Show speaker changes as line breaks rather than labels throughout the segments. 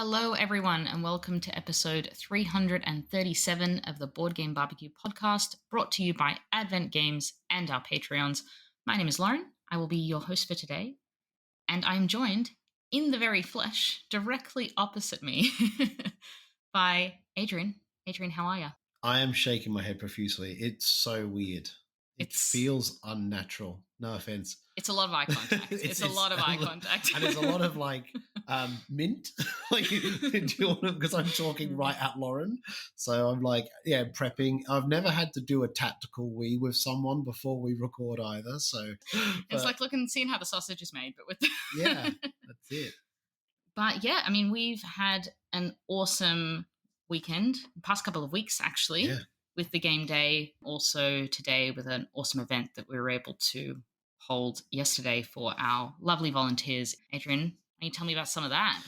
Hello, everyone, and welcome to episode 337 of the Board Game Barbecue podcast, brought to you by Advent Games and our Patreons. My name is Lauren. I will be your host for today, and I'm joined in the very flesh, directly opposite me, by Adrian. Adrian, how are you?
I am shaking my head profusely. It's so weird. It feels unnatural. No offense.
It's a lot of eye contact. It's a lot of eye contact.
And it's a lot of mint. Because I'm talking right at Lauren. So I'm prepping. I've never had to do a tactical wee with someone before we record either. So
it's like seeing how the sausage is made, but with
yeah, that's it.
But yeah, I mean, we've had an awesome weekend, past couple of weeks actually, with the game day. Also today with an awesome event that we were able to hold yesterday for our lovely volunteers. Adrian, can you tell me about some of that?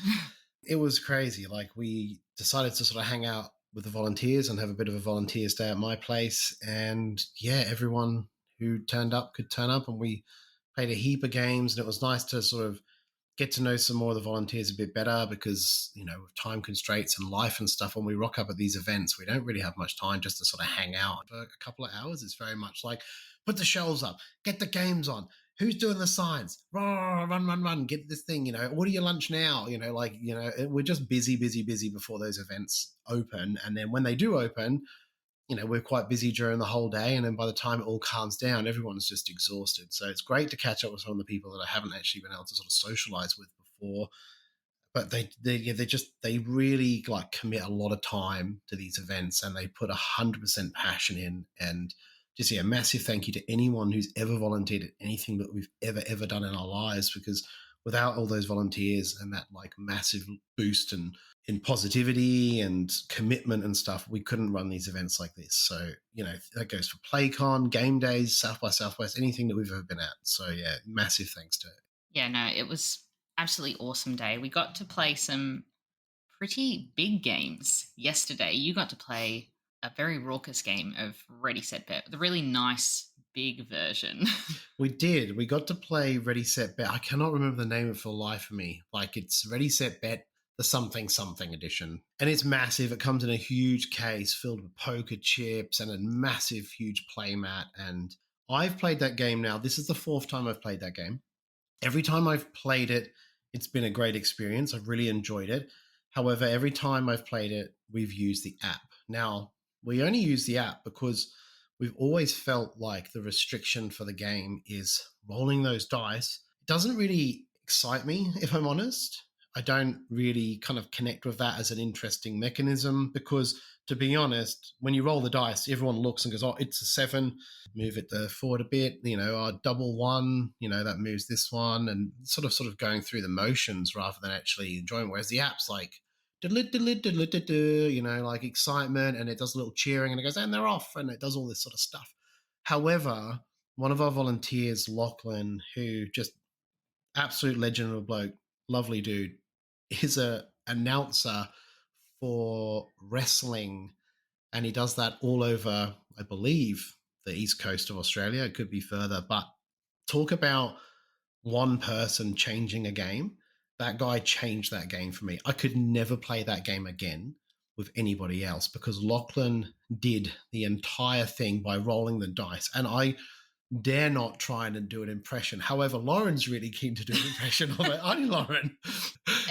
It was crazy. We decided to sort of hang out with the volunteers and have a bit of a volunteers day at my place. And everyone who turned up could turn up, and we played a heap of games, and it was nice to sort of get to know some more of the volunteers a bit better because, with time constraints and life and stuff, when we rock up at these events, we don't really have much time just to sort of hang out. For a couple of hours, it's very much like, put the shelves up, get the games on, who's doing the signs, run, get this thing, order your lunch now, we're just busy before those events open. And then when they do open, we're quite busy during the whole day. And then by the time it all calms down, everyone's just exhausted. So it's great to catch up with some of the people that I haven't actually been able to sort of socialize with before. But they really commit a lot of time to these events, and they put 100% passion in. And just a massive thank you to anyone who's ever volunteered at anything that we've ever done in our lives, because without all those volunteers and that massive boost in positivity and commitment and stuff, we couldn't run these events like this. So, that goes for PlayCon, game days, South by Southwest, anything that we've ever been at. So massive thanks to it.
Yeah, no, it was absolutely awesome day. We got to play some pretty big games yesterday. You got to play a very raucous game of Ready, Set, Bet, the really nice big version.
We did. We got to play Ready, Set, Bet. I cannot remember the name for the life of me. It's Ready, Set, Bet, the something edition. And it's massive. It comes in a huge case filled with poker chips and a massive, huge play mat. And I've played that game now. This is the fourth time I've played that game. Every time I've played it, it's been a great experience. I've really enjoyed it. However, every time I've played it, we've used the app. Now, we only use the app because we've always felt like the restriction for the game is rolling those dice. It doesn't really excite me, if I'm honest. I don't really kind of connect with that as an interesting mechanism because, to be honest, when you roll the dice, everyone looks and goes, oh, it's a 7, move it forward a bit, double 1, that moves this one, and sort of going through the motions rather than actually enjoying. Whereas the app's excitement, and it does a little cheering, and it goes, and they're off, and it does all this sort of stuff. However, one of our volunteers, Lachlan, who just absolute legend of a bloke, lovely dude, is a announcer for wrestling, and he does that all over, I believe, the east coast of Australia. It could be further, but talk about one person changing a game. That guy changed that game for me. I could never play that game again with anybody else because Lachlan did the entire thing by rolling the dice, and I dare not try and do an impression. However, Lauren's really keen to do an impression of it. Aren't you, Lauren?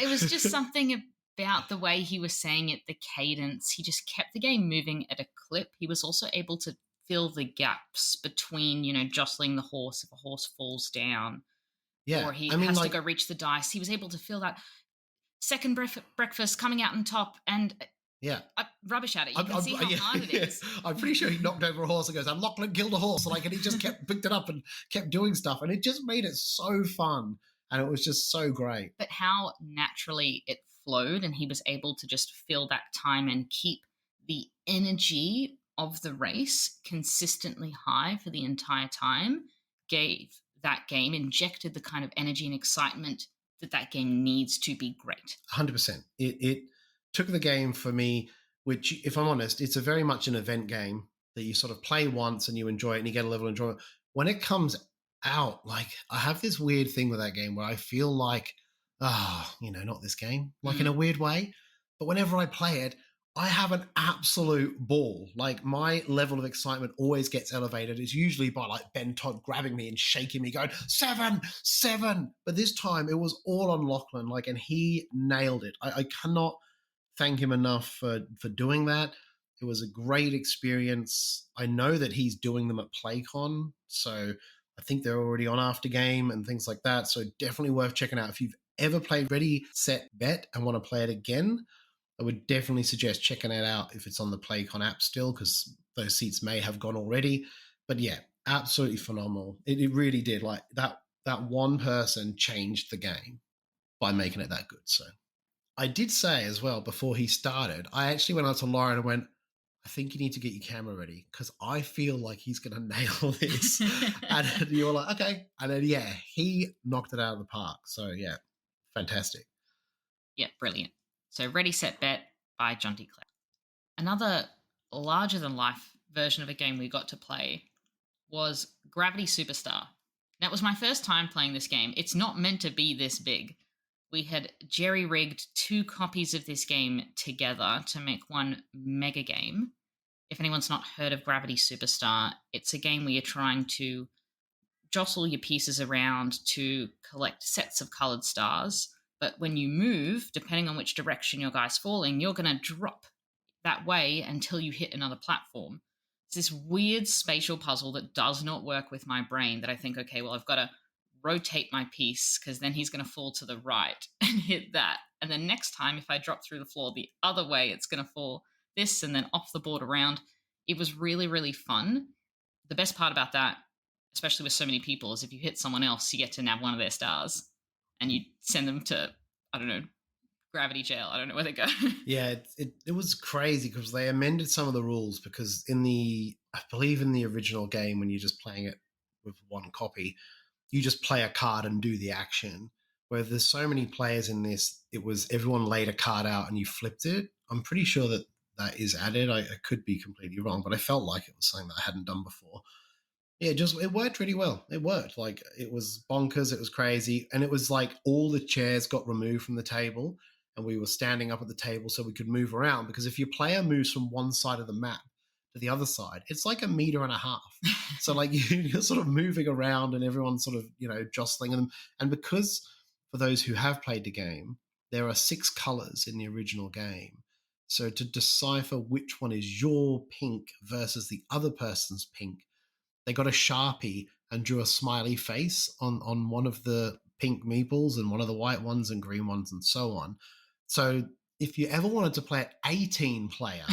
It was just something about the way he was saying it, the cadence. He just kept the game moving at a clip. He was also able to fill the gaps between, jostling the horse if a horse falls down.
Yeah.
Or he has to go reach the dice. He was able to feel that second breakfast coming out on top, and rubbish at it. You can see how hard it is.
I'm pretty sure he knocked over a horse and goes, and Lachlan killed a horse. And he just picked it up and kept doing stuff. And it just made it so fun. And it was just so great.
But how naturally it flowed, and he was able to just fill that time and keep the energy of the race consistently high for the entire time, injected the kind of energy and excitement that game needs to be great.
100%. It took the game for me, which, if I'm honest, it's a very much an event game that you sort of play once and you enjoy it and you get a level of enjoyment. When it comes out, I have this weird thing with that game where I feel like not this game, like in a weird way. But whenever I play it, I have an absolute ball. Like my level of excitement always gets elevated. It's usually by like Ben Todd grabbing me and shaking me, going 7, 7. But this time it was all on Lachlan, like, and he nailed it. I cannot thank him enough for doing that. It was a great experience. I know that he's doing them at PlayCon, so I think they're already on after game and things like that. So definitely worth checking out. If you've ever played Ready, Set, Bet and want to play it again, I would definitely suggest checking it out if it's on the PlayCon app still, because those seats may have gone already. But yeah, absolutely phenomenal. It really did. Like that one person changed the game by making it that good. So I did say as well before he started, I actually went out to Lauren and went, I think you need to get your camera ready because I feel like he's going to nail this. And you were like, okay. And then, yeah, he knocked it out of the park. So, yeah, fantastic.
Yeah, brilliant. So Ready, Set, Bet by John D. Clare. Another larger-than-life version of a game we got to play was Gravity Superstar. That was my first time playing this game. It's not meant to be this big. We had jerry-rigged 2 copies of this game together to make one mega game. If anyone's not heard of Gravity Superstar, it's a game where you're trying to jostle your pieces around to collect sets of colored stars. But when you move, depending on which direction your guy's falling, you're going to drop that way until you hit another platform. It's this weird spatial puzzle that does not work with my brain that I think, okay, well, I've got to rotate my piece because then he's going to fall to the right and hit that. And then next time, if I drop through the floor the other way, it's going to fall this and then off the board around. It was really, really fun. The best part about that, especially with so many people, is if you hit someone else, you get to nab one of their stars and you send them to, I don't know, gravity jail. I don't know where they go.
Yeah, it was crazy because they amended some of the rules because I believe in the original game when you're just playing it with one copy, you just play a card and do the action. Where there's so many players in this, it was everyone laid a card out and you flipped it. I'm pretty sure that is added. I could be completely wrong, but I felt like it was something that I hadn't done before. Yeah, it worked really well. It worked. Like it was bonkers, it was crazy. And it was like all the chairs got removed from the table and we were standing up at the table so we could move around. Because if your player moves from one side of the map to the other side, it's like 1.5 meters. So like you're sort of moving around and everyone's sort of, jostling them. And because for those who have played the game, there are 6 colors in the original game. So to decipher which one is your pink versus the other person's pink, they got a Sharpie and drew a smiley face on one of the pink meeples and one of the white ones and green ones and so on. So if you ever wanted to play at 18 player,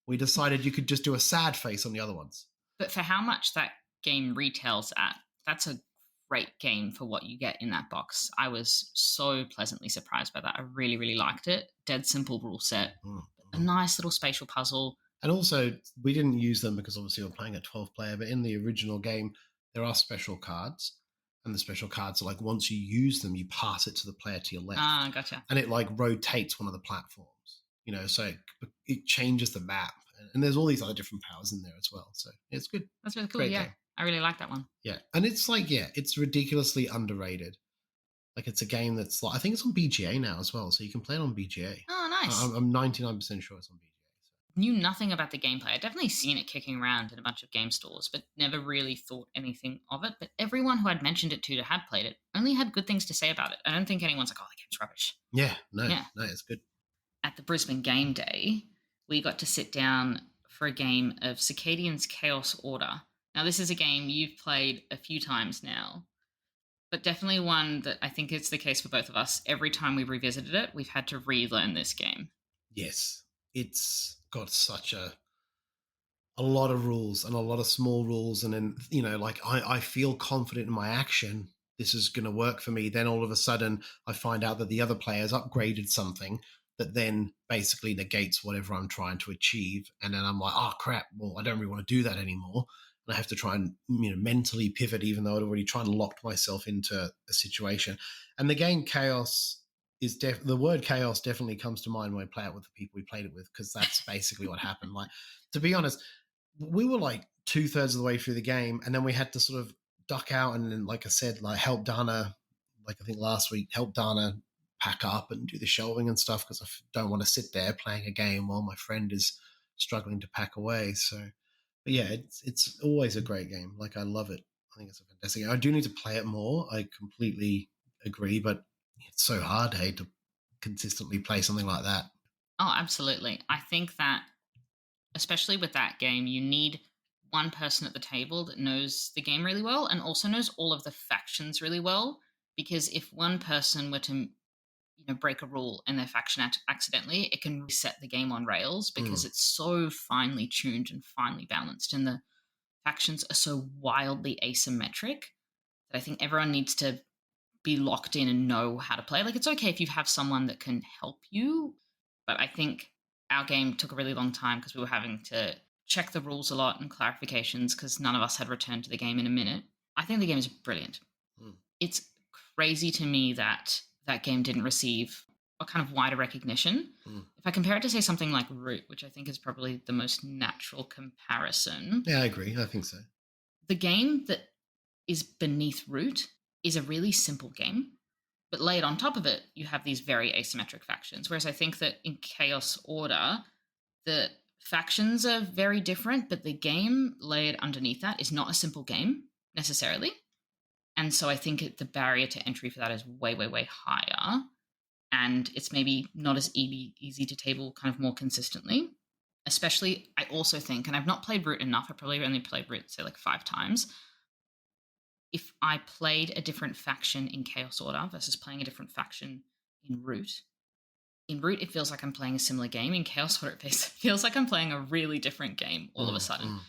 we decided you could just do a sad face on the other ones.
But for how much that game retails at, that's a great game for what you get in that box. I was so pleasantly surprised by that. I really, really liked it. Dead simple rule set. A nice little spatial puzzle.
And also, we didn't use them because obviously we're playing a 12 player, but in the original game, there are special cards. And the special cards are like, once you use them, you pass it to the player to your left.
Ah, gotcha.
And it like rotates one of the platforms, so it changes the map. And there's all these other different powers in there as well. So it's good.
That's really cool.
Great
yeah.
game.
I really like that one.
Yeah. And it's like, it's ridiculously underrated. Like it's a game that's like, I think it's on BGA now as well. So you can play it on BGA.
Oh, nice.
I'm 99% sure it's on BGA.
Knew nothing about the gameplay. I'd definitely seen it kicking around in a bunch of game stores, but never really thought anything of it. But everyone who I'd mentioned it to that had played it only had good things to say about it. I don't think anyone's like, oh, that game's rubbish.
Yeah, no, it's good.
At the Brisbane Game Day, we got to sit down for a game of Circadian's Chaos Order. Now, this is a game you've played a few times now, but definitely one that I think it's the case for both of us. Every time we've revisited it, we've had to relearn this game.
Yes, it's got such a lot of rules and a lot of small rules. And then, I feel confident in my action. This is going to work for me. Then all of a sudden I find out that the other player's upgraded something that then basically negates whatever I'm trying to achieve. And then I'm like, oh crap, well, I don't really want to do that anymore. And I have to try and, mentally pivot, even though I'd already tried and locked myself into a situation. And the game Chaos is the word chaos definitely comes to mind when I play it with the people we played it with, because that's basically what happened. Like, to be honest, we were like 2/3 of the way through the game, and then we had to sort of duck out and then, like I said, like help Dana, like I think last week, help Dana pack up and do the shelving and stuff because don't want to sit there playing a game while my friend is struggling to pack away. So, but yeah, it's always a great game. Like I love it. I think it's a fantastic game. I do need to play it more. I completely agree, but it's so hard, hey, to consistently play something like that.
Oh, absolutely. I think that, especially with that game, you need one person at the table that knows the game really well and also knows all of the factions really well. Because if one person were to, break a rule in their faction accidentally, it can reset the game on rails because
Mm,
it's so finely tuned and finely balanced, and the factions are so wildly asymmetric that I think everyone needs to be locked in and know how to play. Like, it's okay if you have someone that can help you, but I think our game took a really long time because we were having to check the rules a lot and clarifications because none of us had returned to the game in a minute. I think the game is brilliant.
mm,
It's crazy to me that that game didn't receive a kind of wider recognition.
mm.
If I compare it to, say, something like Root, which I think is probably the most natural comparison,
Yeah, I agree. I think so.
the game that is beneath Root is a really simple game, but laid on top of it, you have these very asymmetric factions. Whereas I think that in Chaos Order, the factions are very different, but the game laid underneath that is not a simple game necessarily. And so I think the barrier to entry for that is way, way, way higher. And it's maybe not as easy to table kind of more consistently. Especially, I also think, and I've not played Root enough, I probably only played Root, say, like 5 times. If I played a different faction in Chaos Order versus playing a different faction in Root, it feels like I'm playing a similar game. In Chaos Order, it feels like I'm playing a really different game all of a
Mm,
sudden.
mm.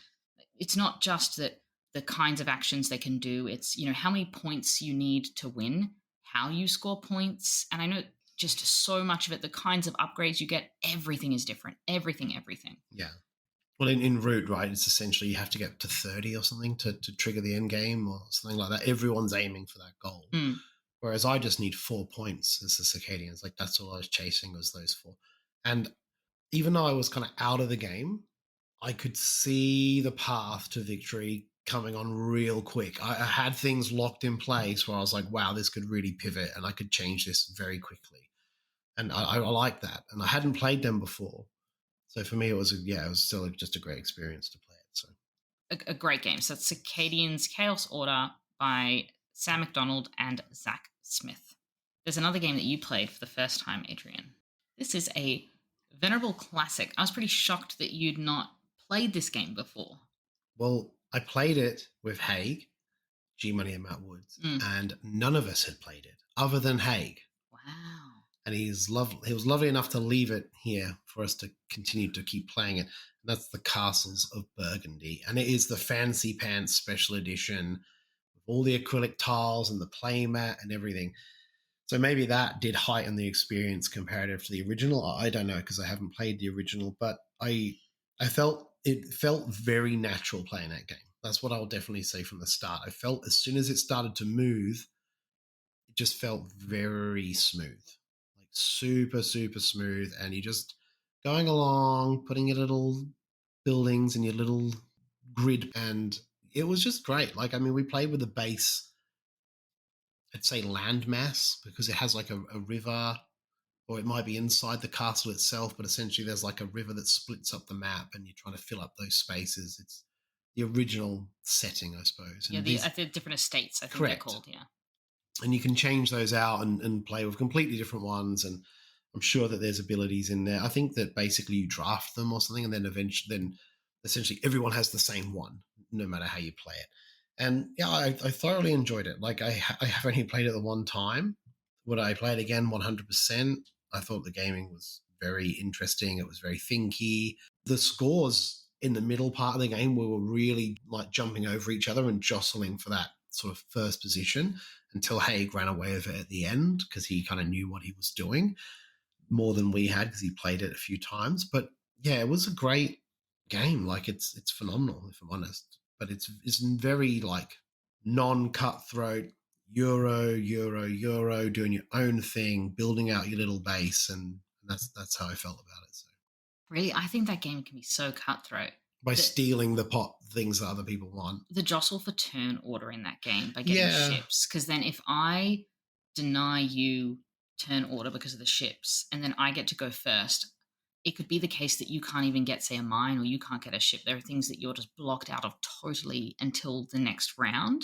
It's not just that the kinds of actions they can do, it's, how many points you need to win, how you score points. And I know just so much of it, the kinds of upgrades you get, everything is different. Everything.
Yeah. Well, in Root, right, it's essentially you have to get to 30 or something to trigger the end game or something like that. Everyone's aiming for that goal.
Mm.
Whereas I just need 4 points as the Circadians. Like that's all I was chasing was those four. And even though I was kind of out of the game, I could see the path to victory coming on real quick. I had things locked in place where I was like, wow, this could really pivot and I could change this very quickly. And I like that. And I hadn't played them before. So for me, it was still just a great experience to play it. So
A great game. So it's Circadian's Chaos Order by Sam McDonald and Zach Smith. There's another game that you played for the first time, Adrian. This is a venerable classic. I was pretty shocked that you'd not played this game before.
well, I played it with Haig, G Money and Matt Woods,
Mm.
and none of us had played it other than Haig.
Wow.
And he's lovely. He was lovely enough to leave it here for us to continue to keep playing it. And that's the Castles of Burgundy, and it is the fancy pants special edition with all the acrylic tiles and the play mat and everything. So maybe that did heighten the experience comparative to the original. I don't know because I haven't played the original, but I felt it felt very natural playing that game. That's what I'll definitely say from the start. I felt as soon as it started to move, it just felt very smooth, like super, super smooth. And you just going along, putting your little buildings in your little grid. And it was just great. Like, I mean, we played with the base, I'd say landmass, because it has like a river, or it might be inside the castle itself, but essentially there's like a river that splits up the map and you're trying to fill up those spaces. It's the original setting, I suppose.
Yeah,
And
the different estates, I think they're
correct.
called, yeah.
And you can change those out and play with completely different ones. And I'm sure that there's abilities in there. I think that basically you draft them or something, and then essentially everyone has the same one, no matter how you play it. And yeah, I thoroughly enjoyed it. Like I have only played it the one time. Would I play it again? 100%. I thought the gaming was very interesting. It was very thinky. The scores in the middle part of the game we were really like jumping over each other and jostling for that sort of first position until Haig ran away with it at the end because he kind of knew what he was doing more than we had because he played it a few times. But yeah, it was a great game. Like it's phenomenal if I'm honest. But it's very like non-cutthroat Euro, doing your own thing, building out your little base, and that's how I felt about it. So
Really, I think that game can be so cutthroat.
by
The,
stealing the pot things that other people want.
the jostle for turn order in that game by getting
Yeah.
ships, because then if I deny you turn order because of the ships, and then I get to go first, it could be the case that you can't even get, say, a mine, or you can't get a ship. There are things that you're just blocked out of totally until the next round.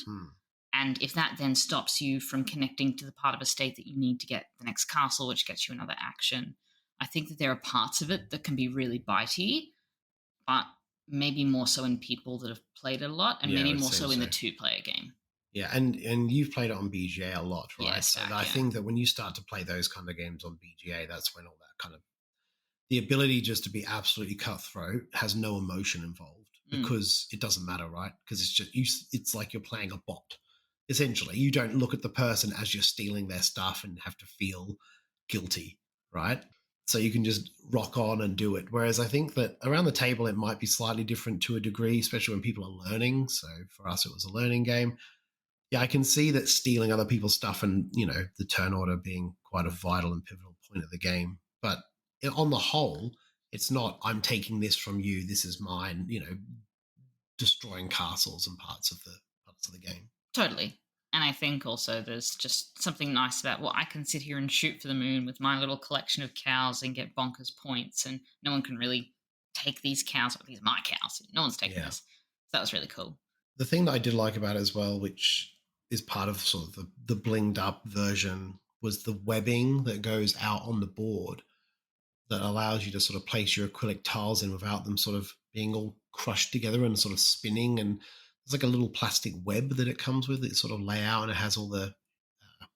And if that then stops you from connecting to the part of a state that you need to get the next castle, which gets you another action, I think that there are parts of it that can be really bitey, but maybe more so in people that have played it a lot, and maybe more so in the 2-player game.
Yeah, and you've played it on BGA a lot, right?
Yeah,
so I think that when you start to play those kind of games on BGA, that's when all that kind of the ability just to be absolutely cutthroat has no emotion involved because it doesn't matter, right? Because it's just it's like you're playing a bot. Essentially, you don't look at the person as you're stealing their stuff and have to feel guilty, right? So you can just rock on and do it. Whereas I think that around the table, it might be slightly different to a degree, especially when people are learning. So for us, it was a learning game. Yeah, I can see that stealing other people's stuff and, the turn order being quite a vital and pivotal point of the game. But on the whole, it's not, I'm taking this from you, this is mine, destroying castles and parts of the game.
Totally. And I think also there's just something nice about, well, I can sit here and shoot for the moon with my little collection of cows and get bonkers points, and no one can really take these cows. These are my cows. No one's taking this. So that was really cool.
The thing that I did like about it as well, which is part of sort of the blinged up version, was the webbing that goes out on the board that allows you to sort of place your acrylic tiles in without them sort of being all crushed together and sort of spinning. And there's like a little plastic web that it comes with. It sort of lay out and it has all the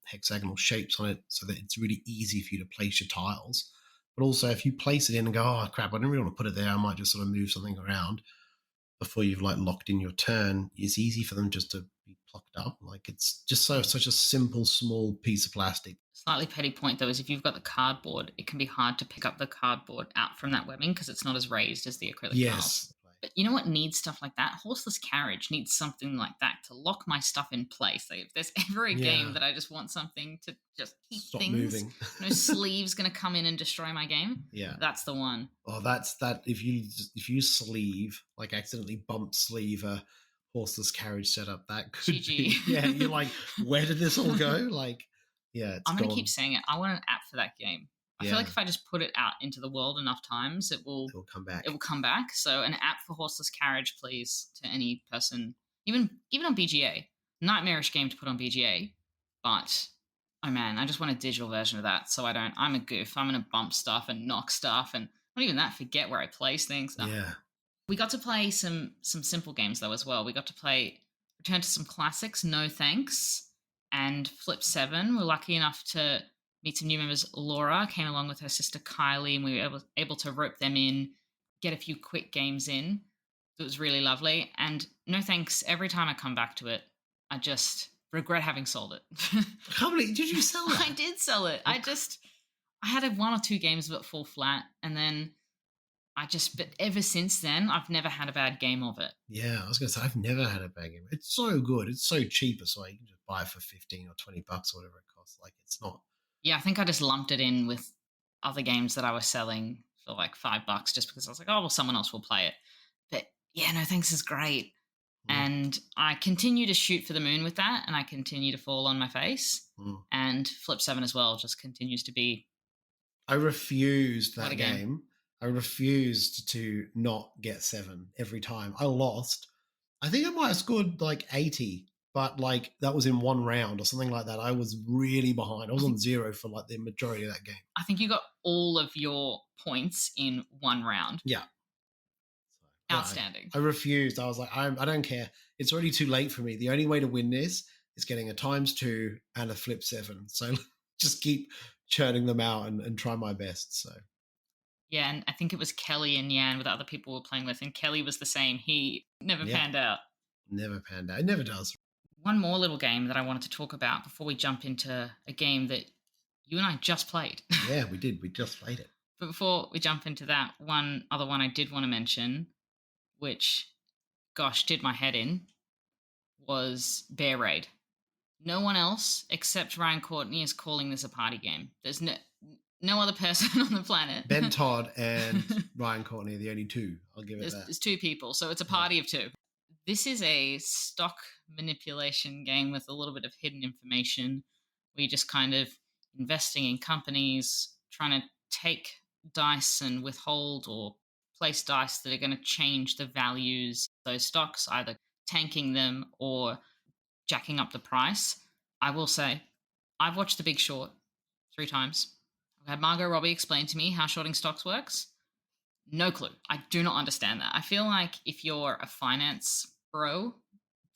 hexagonal shapes on it so that it's really easy for you to place your tiles. But also if you place it in and go, oh crap, I don't really want to put it there, I might just sort of move something around before you've like locked in your turn, it's easy for them just to be plucked up. Like it's just such a simple, small piece of plastic.
Slightly petty point though is if you've got the cardboard, it can be hard to pick up the cardboard out from that webbing because it's not as raised as the acrylic tiles. But you know what needs stuff like that? Horseless Carriage needs something like that to lock my stuff in place. Like if there's ever a game that I just want something to just keep
Stop
things
moving.
No sleeve's going to come in and destroy my game.
Yeah,
that's the one.
Oh, that's that. If you sleeve, like accidentally bump sleeve a Horseless Carriage setup, that could
GG.
be. Yeah, you're like, where did this all go? Like, yeah,
I'm going to keep saying it. I want an app for that game. I feel like if I just put it out into the world enough times, it will
come back.
It will come back. So an app for Horseless Carriage, please, to any person, even on BGA. Nightmarish game to put on BGA, but oh man, I just want a digital version of that. So I'm a goof. I'm going to bump stuff and knock stuff, and not even that, forget where I place things.
Yeah.
We got to play some simple games though as well. We got to return to some classics, No Thanks, and Flip 7. We're lucky enough to meet some new members. Laura came along with her sister Kylie, and we were able to rope them in, get a few quick games in. It was really lovely. And No Thanks, every time I come back to it, I just regret having sold it.
I can't believe, did you sell it?
I did sell it. I had 1 or 2 games of it fall flat, and then but ever since then, I've never had a bad game of it.
Yeah, I was going to say, I've never had a bad game. It's so good. It's so cheap as well. You can just buy it for 15 or 20 bucks or whatever it costs. Like, it's not.
Yeah, I think I just lumped it in with other games that I was selling for like $5 just because I was like, oh, well, someone else will play it. But yeah, No Thanks is great. And I continue to shoot for the moon with that, and I continue to fall on my face. And Flip 7 as well just continues to be.
I refused that game. I refused to not get 7 every time. I lost. I think I might have scored like 80, but like that was in 1 round or something like that. I was really behind. I was on 0 for like the majority of that game.
I think you got all of your points in 1 round.
Yeah.
Outstanding.
I refused. I was like, I don't care. It's already too late for me. The only way to win this is getting a ×2 and a Flip 7. So just keep churning them out and try my best. So.
Yeah, and I think it was Kelly and Yan with other people we were playing with, and Kelly was the same. He never panned out.
Never panned out. It never does.
One more little game that I wanted to talk about before we jump into a game that you and I just played.
Yeah, we did. We just played it.
But before we jump into that, one other one I did want to mention, which, gosh, did my head in, was Bear Raid. No one else except Ryan Courtney is calling this a party game. There's no other person on the planet.
Ben Todd and Ryan Courtney are the only 2. I'll give it that.
There's 2 people, so it's a party of 2. This is a stock manipulation game with a little bit of hidden information where you just kind of investing in companies, trying to take dice and withhold or place dice that are going to change the values of those stocks, either tanking them or jacking up the price. I will say, I've watched The Big Short 3 times. I've had Margot Robbie explain to me how shorting stocks works. No clue. I do not understand that. I feel like if you're a finance bro,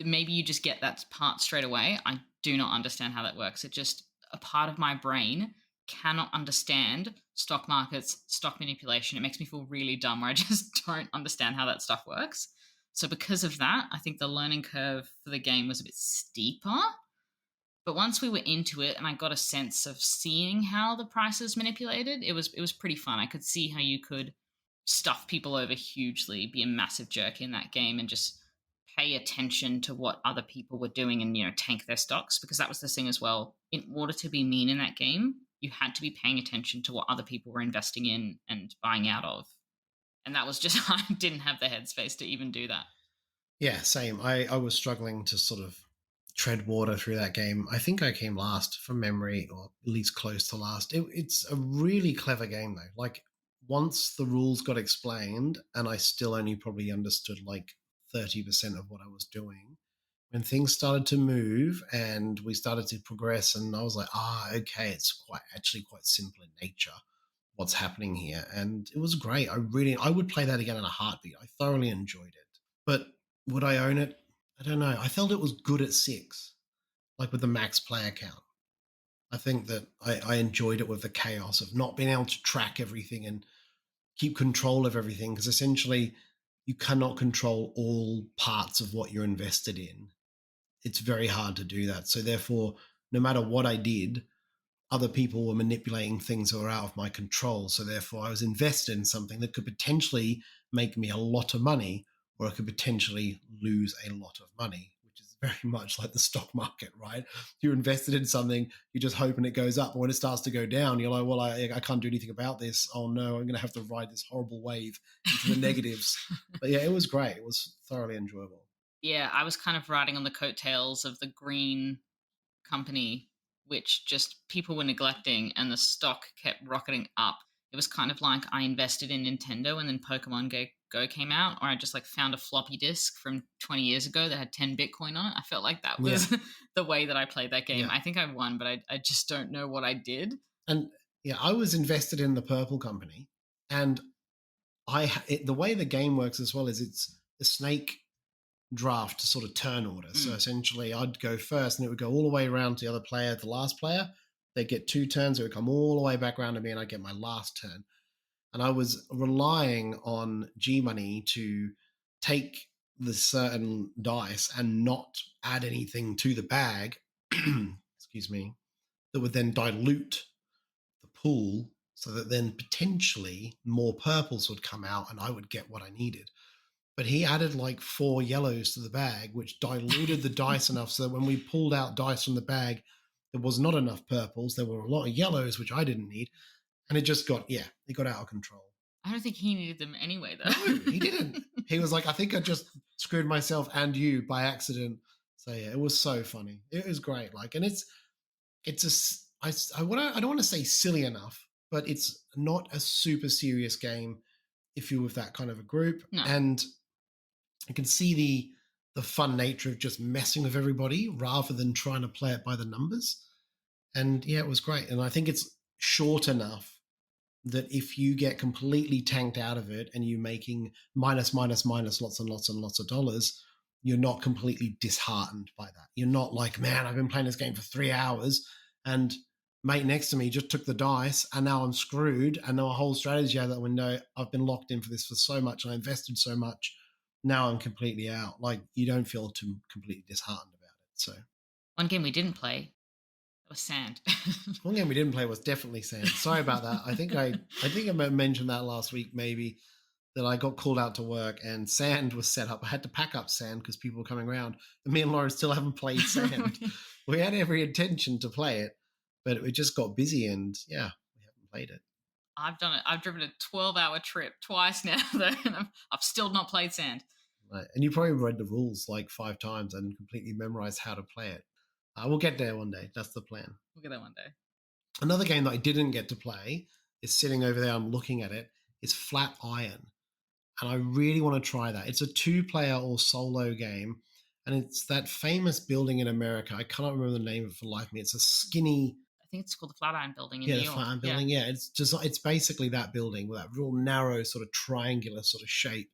maybe you just get that part straight away. I do not understand how that works. It just, a part of my brain cannot understand stock markets, stock manipulation. It makes me feel really dumb where I just don't understand how that stuff works. So because of that, I think the learning curve for the game was a bit steeper. But once we were into it and I got a sense of seeing how the prices manipulated, it was pretty fun. I could see how you could stuff people over hugely, be a massive jerk in that game, and just pay attention to what other people were doing and tank their stocks, because that was the thing as well. In order to be mean in that game, you had to be paying attention to what other people were investing in and buying out of. And that was just I didn't have the headspace to even do that.
Yeah, same. I was struggling to sort of tread water through that game. I think I came last from memory, or at least close to last. It's a really clever game, though. Like, once the rules got explained, and I still only probably understood like 30% of what I was doing, when things started to move and we started to progress, and I was like, okay, it's quite simple in nature what's happening here. And it was great. I would play that again in a heartbeat. I thoroughly enjoyed it. But would I own it? I don't know. I felt it was good at 6, like with the max player count. I think that I enjoyed it with the chaos of not being able to track everything and keep control of everything, because essentially you cannot control all parts of what you're invested in. It's very hard to do that. So therefore, no matter what I did, other people were manipulating things that were out of my control. So therefore, I was invested in something that could potentially make me a lot of money, or I could potentially lose a lot of money, which is very much like the stock market, right? You're invested in something, you're just hoping it goes up. But when it starts to go down, you're like, well, I can't do anything about this. Oh no, I'm going to have to ride this horrible wave into the negatives. But yeah, it was great. It was thoroughly enjoyable.
Yeah, I was kind of riding on the coattails of the green company, which just people were neglecting, and the stock kept rocketing up. It was kind of like I invested in Nintendo and then Pokemon Go came out, or I just like found a floppy disk from 20 years ago that had 10 Bitcoin on it. I felt like that was the way that I played that game.
Yeah.
I think I won, but I just don't know what I did.
And yeah, I was invested in the purple company, and the way the game works as well is it's the snake draft sort of turn order. So essentially, I'd go first, and it would go all the way around to the other player, the last player. They get 2 turns. It would come all the way back around to me, and I get my last turn. And I was relying on G Money to take the certain dice and not add anything to the bag. Excuse me. That would then dilute the pool, so that then potentially more purples would come out and I would get what I needed. But he added like 4 yellows to the bag, which diluted the dice enough so that when we pulled out dice from the bag, there was not enough purples. There were a lot of yellows, which I didn't need. And it just it got out of control.
I don't think he needed them anyway, though.
No, he didn't. He was like, I think I just screwed myself and you by accident. So yeah, it was so funny. It was great. Like, and I don't want to say silly enough, but it's not a super serious game if you're with that kind of a group.
No.
And I can see the fun nature of just messing with everybody rather than trying to play it by the numbers. And yeah, it was great. And I think it's short enough that if you get completely tanked out of it and you're making minus lots and lots and lots of dollars, you're not completely disheartened by that. You're not like, man, I've been playing this game for 3 hours and mate next to me just took the dice and now I'm screwed, and now a whole strategy out of that window. I've been locked in for this for so much and I invested so much. Now I'm completely out. Like, you don't feel too completely disheartened about it. So
one game we didn't play was Sand.
One game we didn't play was definitely Sand. Sorry about that. I think I mentioned that last week, maybe, that I got called out to work and Sand was set up. I had to pack up Sand because people were coming around. And me and Lauren still haven't played Sand. We had every intention to play it, but we just got busy and yeah, we haven't played it.
I've done it. I've driven a 12-hour trip twice now, though, and I've still not played Sand.
Right. And you probably read the rules like 5 times and completely memorized how to play it. We'll get there one day. That's the plan.
We'll get there one day.
Another game that I didn't get to play is sitting over there. I'm looking at it. Is Flat Iron, and I really want to try that. It's a 2-player or solo game, and it's that famous building in America. I cannot remember the name of it for the life of me. It's a skinny.
I think it's called the Flatiron Building in
Yeah,
New
the
York.
Flatiron Building. Yeah, it's basically that building with that real narrow sort of triangular sort of shape,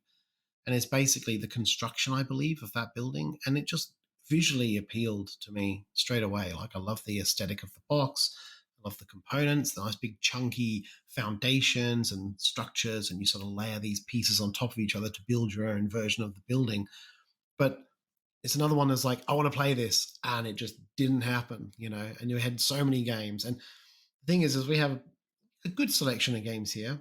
and it's basically the construction, I believe, of that building, and it just visually appealed to me straight away. Like, I love the aesthetic of the box. I love the components, the nice big chunky foundations and structures, and you sort of layer these pieces on top of each other to build your own version of the building. But it's another one that's like, I want to play this, and it just didn't happen, and you had so many games. And the thing is we have a good selection of games here.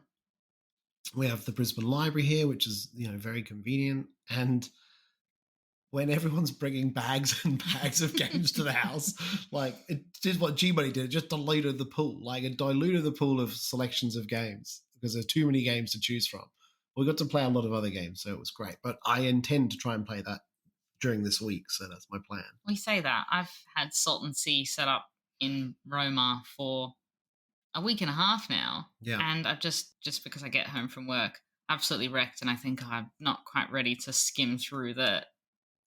We have the Brisbane Library here, which is, very convenient. And when everyone's bringing bags and bags of games to the house, like, it did what G-Money did. It just diluted the pool. Like, it diluted the pool of selections of games because there's too many games to choose from. We got to play a lot of other games, so it was great. But I intend to try and play that during this week, so that's my plan.
We say that. I've had Salt and Sea set up in Roma for a week and a half now.
Yeah.
And I've just because I get home from work, absolutely wrecked, and I think I'm not quite ready to skim through the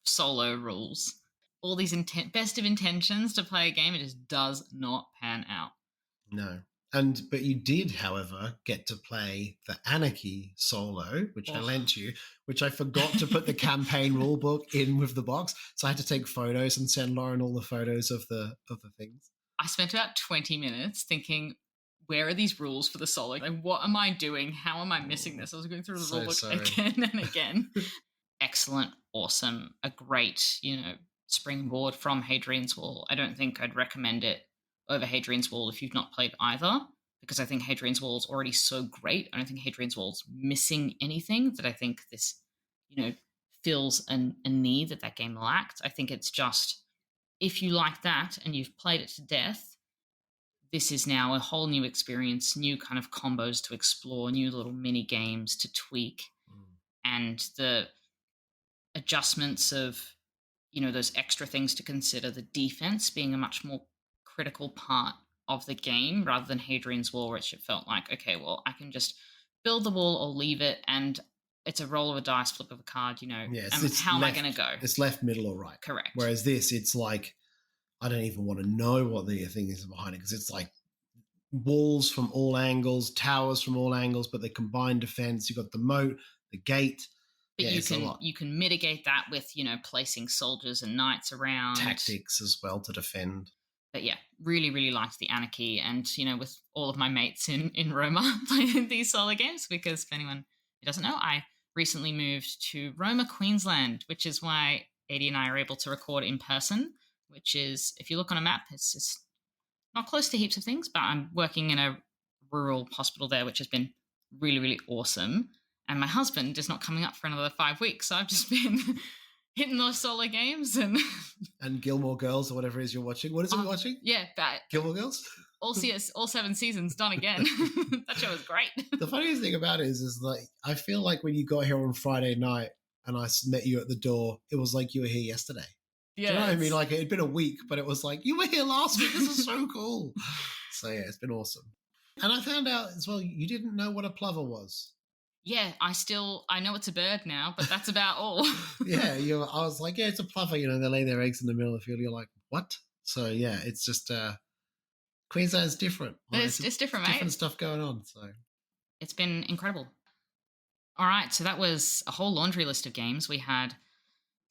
solo rules. All these best of intentions to play a game, it just does not pan out.
No. But you did, however, get to play the Anarchy solo, which I lent you, which I forgot to put the campaign rulebook in with the box. So I had to take photos and send Lauren all the photos of the things.
I spent about 20 minutes thinking, where are these rules for the solo? Like, what am I doing? How am I missing this? I was going through the rulebook again and again. Excellent, awesome, a great, springboard from Hadrian's Wall. I don't think I'd recommend it over Hadrian's Wall if you've not played either, because I think Hadrian's Wall is already so great. I don't think Hadrian's Wall's missing anything that I think this, fills a need that game lacked. I think it's just, if you like that and you've played it to death, this is now a whole new experience, new kind of combos to explore, new little mini games to tweak, and the adjustments of, those extra things to consider, the defense being a much more critical part of the game rather than Hadrian's Wall, which it felt like, okay, well, I can just build the wall or leave it, and it's a roll of a dice, flip of a card, how am I going to go?
It's left, middle, or right.
Correct.
Whereas this, it's like, I don't even want to know what the thing is behind it, because it's like walls from all angles, towers from all angles, but they combine defense. You've got the moat, the gate.
But you can mitigate that with, placing soldiers and knights around.
Tactics as well to defend.
But yeah, really, really liked the Anarchy, and, with all of my mates in Roma playing these solo games, because for anyone who doesn't know, I recently moved to Roma, Queensland, which is why Adie and I are able to record in person, which is, if you look on a map, it's just not close to heaps of things, but I'm working in a rural hospital there, which has been really, really awesome. And my husband is not coming up for another 5 weeks, so I've just been hitting those solo games and
Gilmore Girls or whatever it is you're watching. What is it you're watching?
Yeah, but
Gilmore Girls.
All 7 seasons done again. That show was great.
The funniest thing about it is like, I feel like when you got here on Friday night and I met you at the door, it was like you were here yesterday. Yeah, do you know what I mean? Like, it'd been a week, but it was like, you were here last week. This is so cool. So yeah, it's been awesome. And I found out as well, you didn't know what a plover was.
Yeah, I know it's a bird now, but that's about all.
Yeah, I was like, yeah, it's a plover. They lay their eggs in the middle of the field. You're like, what? So yeah, it's just Queensland's different. Like,
it's different, mate.
Different stuff going on. So
it's been incredible. All right, so that was a whole laundry list of games. We had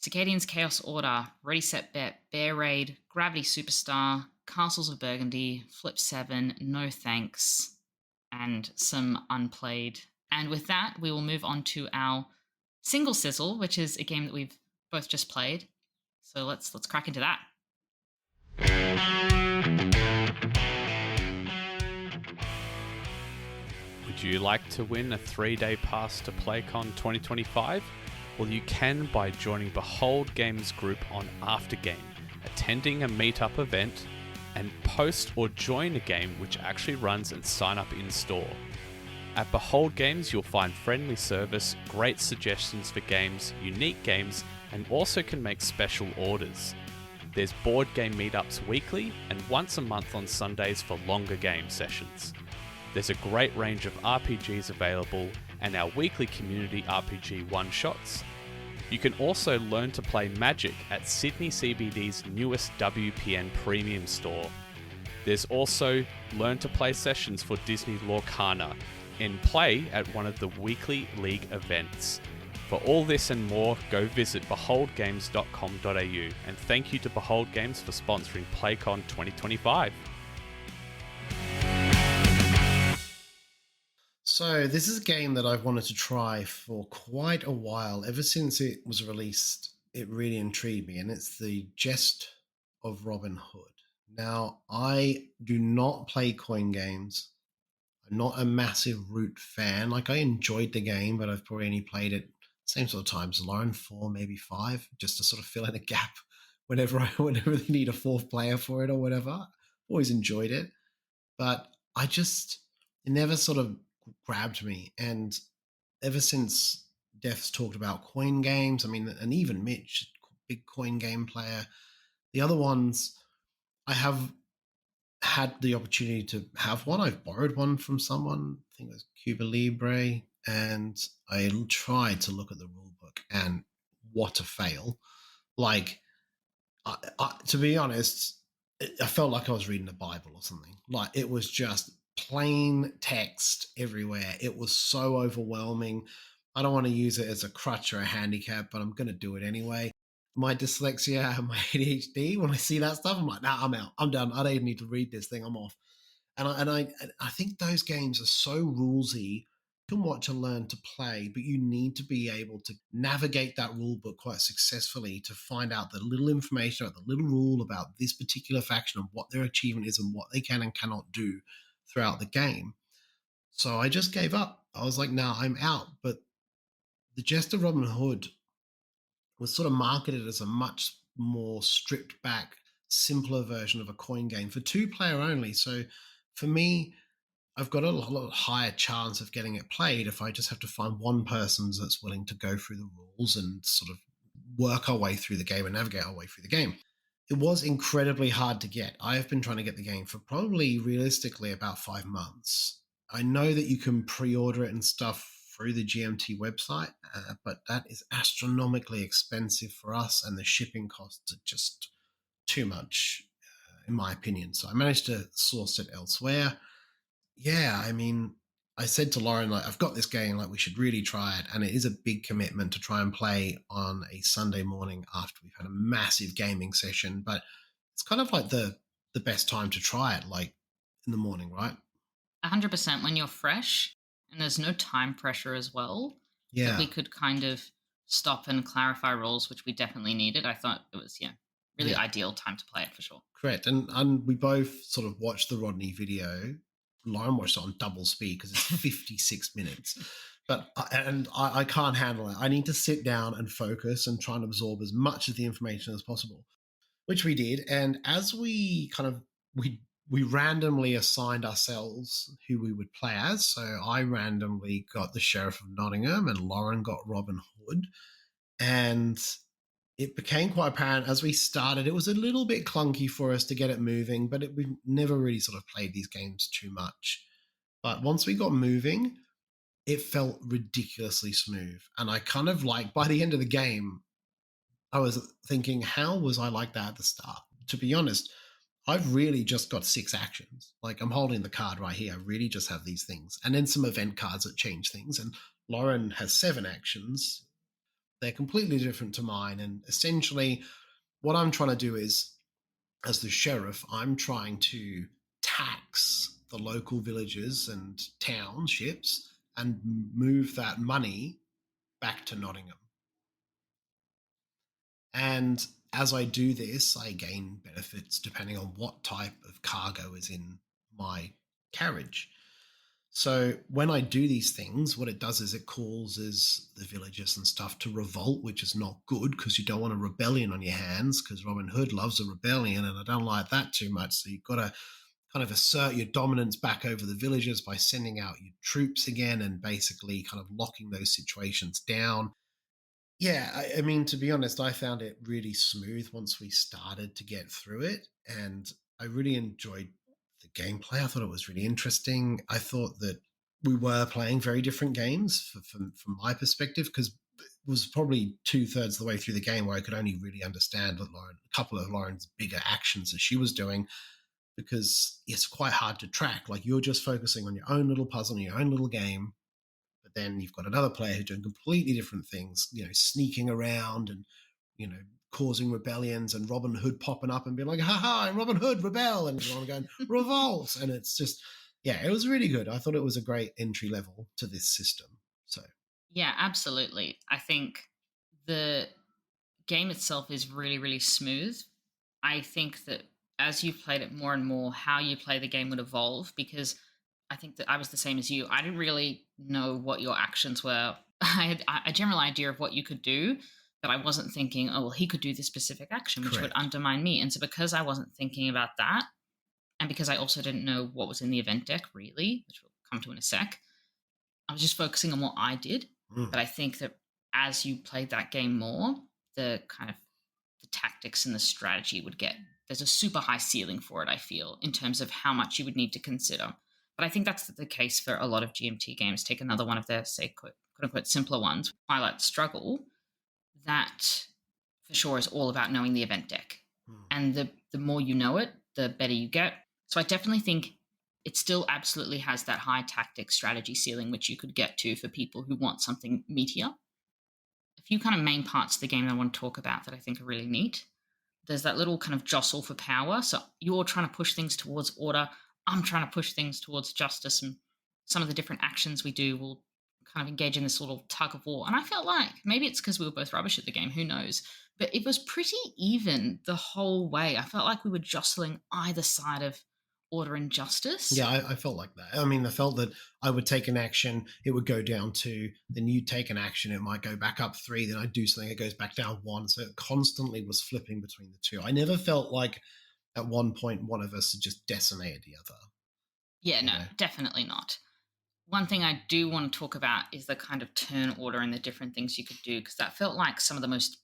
Circadian's Chaos Order, Ready Set Bet, Bear Raid, Gravity Superstar, Castles of Burgundy, Flip 7, No Thanks, and some unplayed. And with that, we will move on to our single sizzle, which is a game that we've both just played. So let's crack into that.
Would you like to win a 3-day pass to PlayCon 2025? Well, you can by joining Behold Games Group on Aftergame, attending a meetup event, and post or join a game which actually runs and sign up in store. At Behold Games, you'll find friendly service, great suggestions for games, unique games, and also can make special orders. There's board game meetups weekly and once a month on Sundays for longer game sessions. There's a great range of RPGs available and our weekly community RPG one-shots. You can also learn to play Magic at Sydney CBD's newest WPN premium store. There's also Learn to Play sessions for Disney Lorcana in play at one of the weekly league events. For all this and more, go visit beholdgames.com.au, and thank you to Behold Games for sponsoring PlayCon 2025.
So this is a game that I've wanted to try for quite a while. Ever since it was released, it really intrigued me, and it's the Gest of Robin Hood. Now, I do not play coin games. I'm not a massive Root fan. Like, I enjoyed the game, but I've probably only played it same sort of times as Lauren, 4, maybe 5, just to sort of fill in a gap whenever they need a fourth player for it or whatever. Always enjoyed it, but it never sort of grabbed me. And ever since Def's talked about coin games, I mean, and even Mitch, big coin game player, the other ones, I have had the opportunity to have one. I've borrowed one from someone, I think it was Cuba Libre, and I tried to look at the rule book, and what a fail. Like, to be honest, I felt like I was reading the Bible or something. Like, it was just plain text everywhere. It was so overwhelming. I don't want to use it as a crutch or a handicap, but I'm going to do it anyway. My dyslexia and my ADHD, when I see that stuff, I'm like, nah, I'm out. I'm done. I don't even need to read this thing. I'm off. And I think those games are so rulesy. You can watch and learn to play, but you need to be able to navigate that rule book quite successfully to find out the little information about the little rule about this particular faction and what their achievement is and what they can and cannot do throughout the game. So I just gave up. I was like, nah, I'm out. But the Gest of Robin Hood was sort of marketed as a much more stripped back, simpler version of a coin game for 2-player only. So for me, I've got a lot higher chance of getting it played if I just have to find one person that's willing to go through the rules and sort of work our way through the game and navigate our way through the game. It was incredibly hard to get. I have been trying to get the game for probably realistically about 5 months. I know that you can pre-order it and stuff through the GMT website, but that is astronomically expensive for us, and the shipping costs are just too much, in my opinion. So I managed to source it elsewhere. Yeah, I mean, I said to Lauren, like, I've got this game, like, we should really try it. And it is a big commitment to try and play on a Sunday morning after we've had a massive gaming session. But it's kind of like the best time to try it, like in the morning, right?
100% when you're fresh and there's no time pressure as well.
Yeah.
That we could kind of stop and clarify rules, which we definitely needed. I thought it was, really ideal time to play it for sure.
Correct. And we both sort of watched the Rodney video. Lauren watched it on double speed because it's 56 minutes. But I can't handle it. I need to sit down and focus and try and absorb as much of the information as possible, which we did. And as we kind of, we randomly assigned ourselves who we would play as. So I randomly got the Sheriff of Nottingham and Lauren got Robin Hood. And it became quite apparent as we started. It was a little bit clunky for us to get it moving, but we've never really sort of played these games too much. But once we got moving, it felt ridiculously smooth. And I kind of like, by the end of the game, I was thinking, how was I like that at the start? To be honest, I've really just got 6 actions. Like, I'm holding the card right here. I really just have these things. And then some event cards that change things. And Lauren has 7 actions. They're completely different to mine. And essentially, what I'm trying to do is, as the sheriff, I'm trying to tax the local villages and townships and move that money back to Nottingham. And as I do this, I gain benefits depending on what type of cargo is in my carriage. So when I do these things, what it does is it causes the villagers and stuff to revolt, which is not good because you don't want a rebellion on your hands, because Robin Hood loves a rebellion and I don't like that too much. So you've got to kind of assert your dominance back over the villagers by sending out your troops again and basically kind of locking those situations down. Yeah, I mean, to be honest, I found it really smooth once we started to get through it, and I really enjoyed the gameplay. I thought it was really interesting. I thought that we were playing very different games from my perspective, because it was probably 2/3 of the way through the game where I could only really understand what a couple of Lauren's bigger actions that she was doing, because it's quite hard to track. Like, you're just focusing on your own little puzzle, your own little game, but then you've got another player who's doing completely different things, sneaking around and, causing rebellions, and Robin Hood popping up and being like, ha ha, I'm Robin Hood, rebel. And everyone going, revolt. And it's just, yeah, it was really good. I thought it was a great entry level to this system. So,
Yeah, absolutely. I think the game itself is really, really smooth. I think that as you've played it more and more, how you play the game would evolve, because I think that I was the same as you. I didn't really know what your actions were. I had a general idea of what you could do, but I wasn't thinking, oh, well, he could do this specific action, which would
correct.
undermine me. And so, because I wasn't thinking about that, and because I also didn't know what was in the event deck, really, which we'll come to in a sec, I was just focusing on what I did.
Mm.
But I think that as you played that game more, the kind of the tactics and the strategy would get, there's a super high ceiling for it, I feel, in terms of how much you would need to consider. But I think that's the case for a lot of GMT games. Take another one of their, say, quote unquote, simpler ones, Twilight Struggle, that for sure is all about knowing the event deck.
Mm.
And the more you know it, the better you get. So I definitely think it still absolutely has that high tactic strategy ceiling, which you could get to for people who want something meatier. A few kind of main parts of the game I want to talk about that I think are really neat. There's that little kind of jostle for power. So you're trying to push things towards order. I'm trying to push things towards justice. And some of the different actions we do will kind of engage in this little tug of war. And I felt like maybe it's because we were both rubbish at the game, who knows? But it was pretty even the whole way. I felt like we were jostling either side of order and justice.
Yeah, I felt like that. I mean, I felt that I would take an action, it would go down 2, then you take an action, it might go back up 3, then I do something, it goes back down 1. So it constantly was flipping between the two. I never felt like at one point one of us had just decimated the other.
Yeah, no, definitely not. One thing I do want to talk about is the kind of turn order and the different things you could do, because that felt like some of the most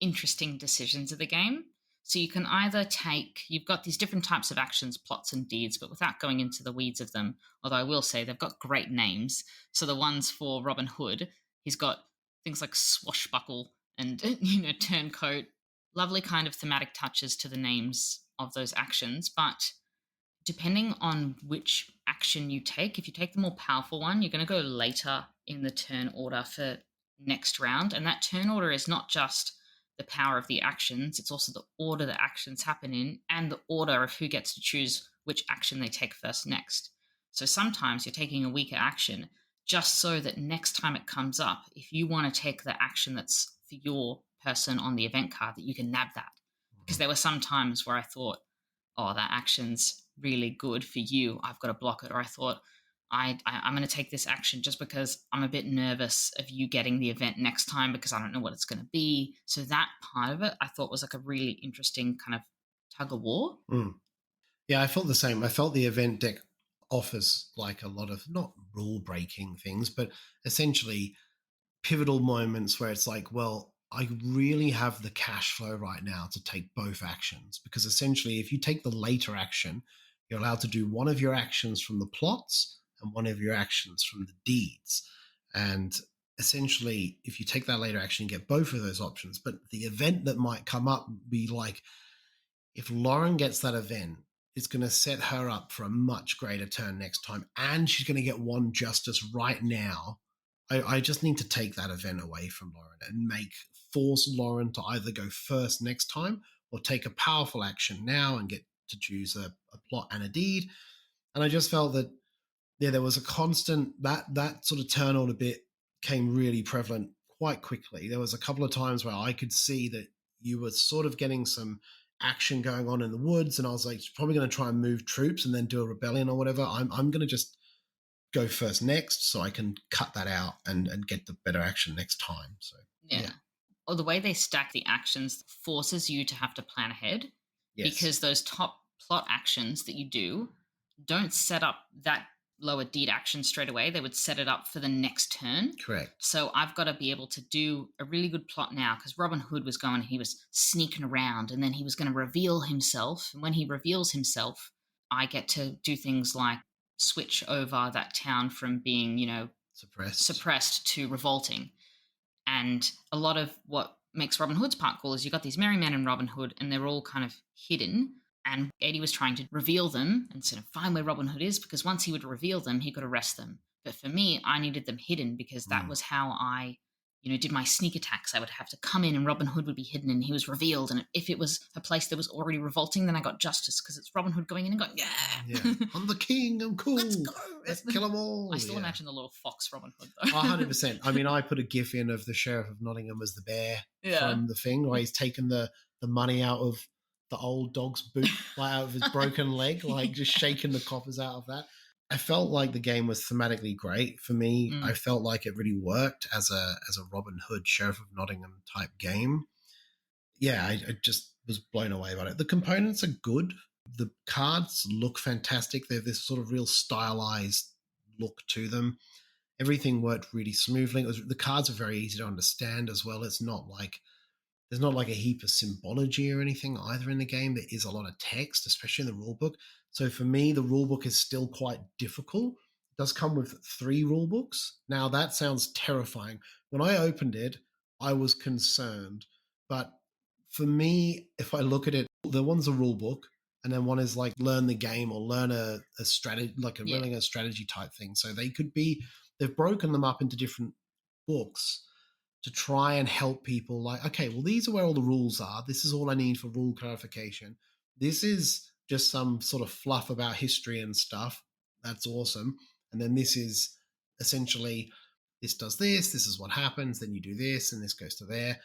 interesting decisions of the game. So you can either take, you've got these different types of actions, plots, and deeds, but without going into the weeds of them, although I will say they've got great names. So the ones for Robin Hood, he's got things like swashbuckle and, turncoat, lovely kind of thematic touches to the names of those actions. But depending on which action you take, if you take the more powerful one, you're going to go later in the turn order for next round. And that turn order is not just the power of the actions, it's also the order the actions happen in and the order of who gets to choose which action they take first next. So sometimes you're taking a weaker action just so that next time it comes up, if you want to take the action that's for your person on the event card, that you can nab that. Because there were some times where I thought, oh, that action's really good for you, I've got to block it. Or I thought, I'm going to take this action just because I'm a bit nervous of you getting the event next time because I don't know what it's going to be. So that part of it I thought was like a really interesting kind of tug of war.
Mm. Yeah, I felt the same. I felt the event deck offers like a lot of not rule breaking things, but essentially pivotal moments where it's like, well, I really have the cash flow right now to take both actions, because essentially if you take the later action, you're allowed to do one of your actions from the plots and one of your actions from the deeds. And essentially, if you take that later action, you get both of those options. But the event that might come up would be like, if Lauren gets that event, it's going to set her up for a much greater turn next time. And she's going to get one justice right now. I just need to take that event away from Lauren and force Lauren to either go first next time or take a powerful action now and get to choose a plot and a deed. And I just felt that, yeah, there was a constant, that sort of turn on a bit came really prevalent quite quickly. There was a couple of times where I could see that you were sort of getting some action going on in the woods, and I was like, probably going to try and move troops and then do a rebellion or whatever. I'm going to just go first next so I can cut that out and get the better action next time. So
yeah. Or the way they stack the actions forces you to have to plan ahead.
Yes.
Because those top plot actions that you do don't set up that lower deed action straight away. They would set it up for the next turn.
Correct.
So I've got to be able to do a really good plot now, because Robin Hood he was sneaking around, and then he was going to reveal himself. And when he reveals himself, I get to do things like switch over that town from being, suppressed to revolting. And a lot of what makes Robin Hood's part cool is you've got these merry men in Robin Hood, and they're all kind of hidden. And Eddie was trying to reveal them and sort of find where Robin Hood is, because once he would reveal them, he could arrest them. But for me, I needed them hidden, because that was how I, did my sneak attacks. I would have to come in and Robin Hood would be hidden and he was revealed. And if it was a place that was already revolting, then I got justice, because it's Robin Hood going in and going, yeah.
I'm the king. I'm cool.
Let's go.
Let's kill them all.
I still imagine the little fox Robin Hood, though.
100%. I mean, I put a gif in of the Sheriff of Nottingham as the bear from the thing, where he's taken the money out of the old dog's boot, like out of his broken leg, like just shaking the coppers out of that. I felt like the game was thematically great for me. I felt like it really worked as a Robin Hood, Sheriff of Nottingham type game. Yeah, I just was blown away by it. The components are good. The cards look fantastic. They have this sort of real stylized look to them. Everything worked really smoothly. The cards are very easy to understand as well. There's not like a heap of symbology or anything either in the game. There is a lot of text, especially in the rulebook. So for me, the rulebook is still quite difficult. It does come with 3 rulebooks. Now, that sounds terrifying. When I opened it, I was concerned. But for me, if I look at it, the one's a rulebook, and then one is like learn the game or learn a strategy, like learning a strategy type thing. So they've broken them up into different books to try and help people, like, okay, well, these are where all the rules are. This is all I need for rule clarification. This is just some sort of fluff about history and stuff. That's awesome. And then this is essentially, this does this is what happens, then you do this, and this goes to there.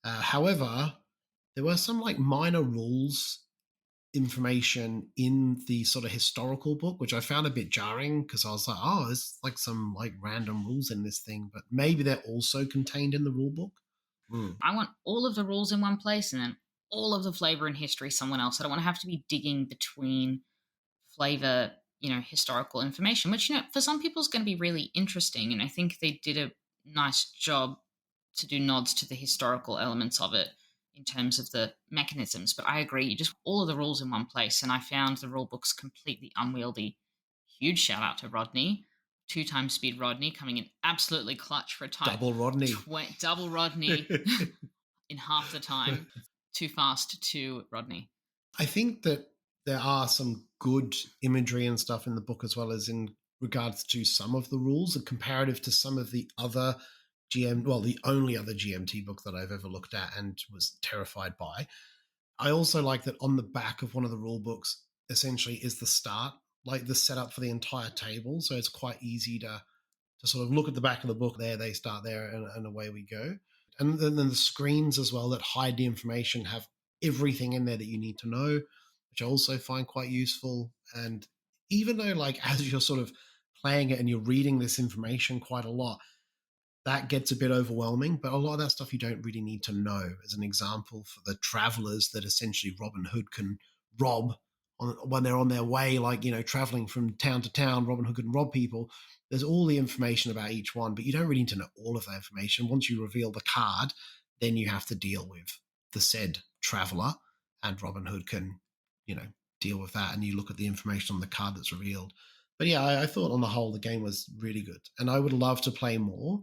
However, there were some like minor rules information in the sort of historical book, which I found a bit jarring, because I was like, oh, there's like some like random rules in this thing, but maybe they're also contained in the rule book.
I want all of the rules in one place, and then all of the flavor and history somewhere else. I don't want to have to be digging between flavor, historical information, which, for some people is going to be really interesting. And I think they did a nice job to do nods to the historical elements of it in terms of the mechanisms. But I agree, just all of the rules in one place. And I found the rule books completely unwieldy. Huge shout out to Rodney. 2x speed Rodney coming in absolutely clutch for a type.
Double Rodney.
Double Rodney in half the time. Too fast to Rodney.
I think that there are some good imagery and stuff in the book, as well as in regards to some of the rules, and comparative to some of the other the only other GMT book that I've ever looked at and was terrified by. I also like that on the back of one of the rule books essentially is the start, like the setup for the entire table. So it's quite easy to sort of look at the back of the book there, they start there, and away we go. And then the screens as well that hide the information have everything in there that you need to know, which I also find quite useful. And even though, like, as you're sort of playing it and you're reading this information quite a lot, that gets a bit overwhelming, but a lot of that stuff you don't really need to know. As an example, for the travelers that essentially Robin Hood can rob when they're on their way, like, traveling from town to town, Robin Hood can rob people. There's all the information about each one, but you don't really need to know all of that information. Once you reveal the card, then you have to deal with the said traveler, and Robin Hood can, deal with that, and you look at the information on the card that's revealed. But yeah, I thought on the whole the game was really good, and I would love to play more.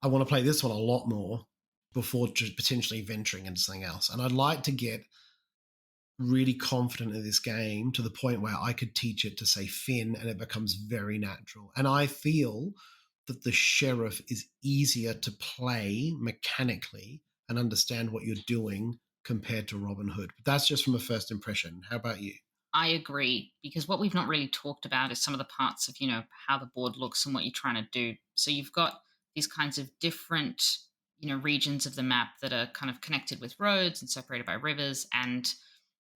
I want to play this one a lot more before just potentially venturing into something else. And I'd like to get really confident in this game to the point where I could teach it to, say, Finn, and it becomes very natural. And I feel that the Sheriff is easier to play mechanically and understand what you're doing compared to Robin Hood. But that's just from a first impression. How about you?
I agree, because what we've not really talked about is some of the parts of, how the board looks and what you're trying to do. So you've got these kinds of different, regions of the map that are kind of connected with roads and separated by rivers. And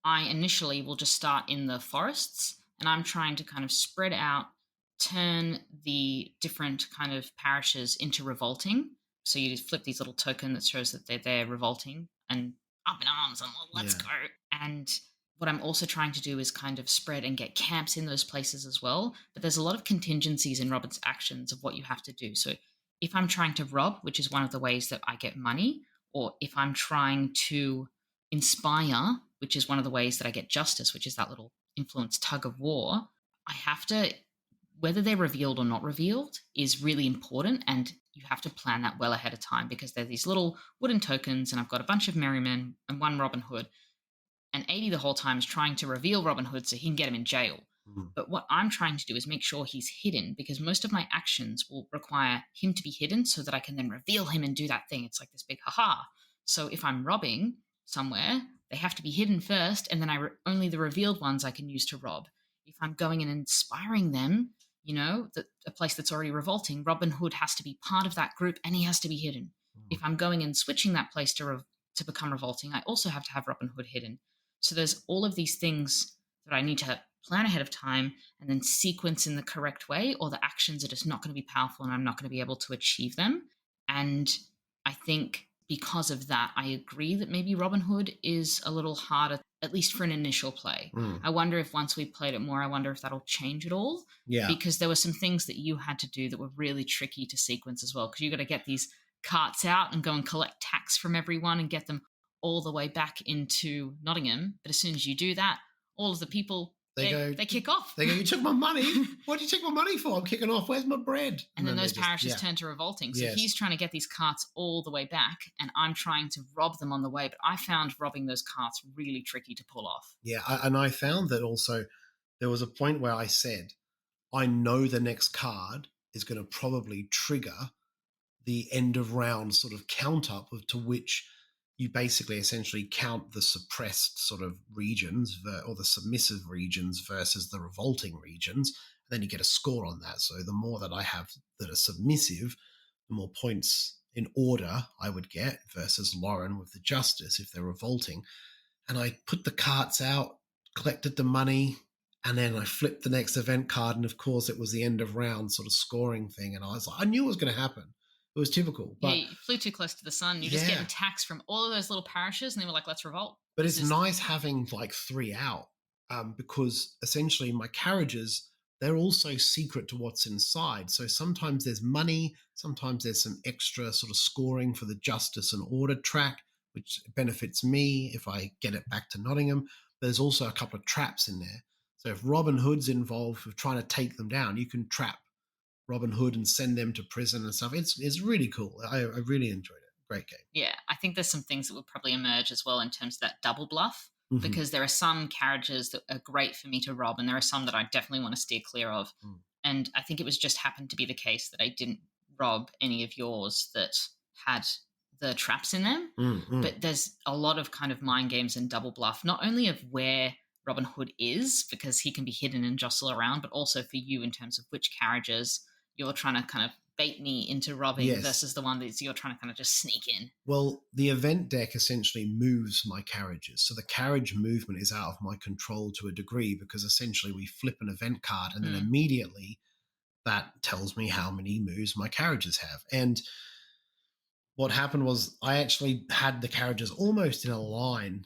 I initially will just start in the forests, and I'm trying to kind of spread out, turn the different kind of parishes into revolting. So you just flip these little token that shows that they're revolting and up in arms and let's go. And what I'm also trying to do is kind of spread and get camps in those places as well. But there's a lot of contingencies in Robin's actions of what you have to do. So if I'm trying to rob, which is one of the ways that I get money, or if I'm trying to inspire, which is one of the ways that I get justice, which is that little influence tug of war, I have to, whether they're revealed or not revealed, is really important. And you have to plan that well ahead of time because they're these little wooden tokens, and I've got a bunch of merrymen and one Robin Hood. And 80 the whole time is trying to reveal Robin Hood so he can get him in jail. But what I'm trying to do is make sure he's hidden because most of my actions will require him to be hidden so that I can then reveal him and do that thing. It's like this big haha. So if I'm robbing somewhere, they have to be hidden first, and then only the revealed ones I can use to rob. If I'm going and inspiring them, a place that's already revolting, Robin Hood has to be part of that group and he has to be hidden. If I'm going and switching that place to become revolting, I also have to have Robin Hood hidden. So there's all of these things that I need to plan ahead of time and then sequence in the correct way, or the actions are just not going to be powerful and I'm not going to be able to achieve them. And I think because of that, I agree that maybe Robin Hood is a little harder, at least for an initial play. I wonder if once we played it more, I wonder if that'll change at all.
Yeah.
Because there were some things that you had to do that were really tricky to sequence as well, because you got to get these carts out and go and collect tax from everyone and get them all the way back into Nottingham. But as soon as you do that, all of the people, they kick off.
They go, you took my money? What did you take my money for? I'm kicking off. Where's my bread?
And then those parishes turn to revolting. So he's trying to get these carts all the way back, and I'm trying to rob them on the way. But I found robbing those carts really tricky to pull off.
Yeah, and I found that also there was a point where I said, I know the next card is going to probably trigger the end of round sort of count up to which you basically essentially count the suppressed sort of regions or the submissive regions versus the revolting regions. And then you get a score on that. So the more that I have that are submissive, the more points in order I would get versus Lauren with the justice if they're revolting. And I put the carts out, collected the money, and then I flipped the next event card. And of course it was the end of round sort of scoring thing. And I was like, I knew it was going to happen. It was typical. But
you flew too close to the sun. You're just getting taxed from all of those little parishes, and they were like, let's revolt.
But it's nice having like 3 out because essentially my carriages, they're also secret to what's inside. So sometimes there's money, sometimes there's some extra sort of scoring for the justice and order track, which benefits me if I get it back to Nottingham. There's also a couple of traps in there. So if Robin Hood's involved with trying to take them down, you can trap Robin Hood and send them to prison and stuff. It's really cool. I really enjoyed it. Great game.
Yeah, I think there's some things that will probably emerge as well in terms of that double bluff, because there are some carriages that are great for me to rob, and there are some that I definitely want to steer clear of. And I think it was just happened to be the case that I didn't rob any of yours that had the traps in them. But there's a lot of kind of mind games and double bluff, not only of where Robin Hood is, because he can be hidden and jostle around, but also for you in terms of which carriages you're trying to kind of bait me into robbing versus the one that you're trying to kind of just sneak in.
Well, the event deck essentially moves my carriages. So the carriage movement is out of my control to a degree because essentially we flip an event card and then immediately that tells me how many moves my carriages have. And what happened was I actually had the carriages almost in a line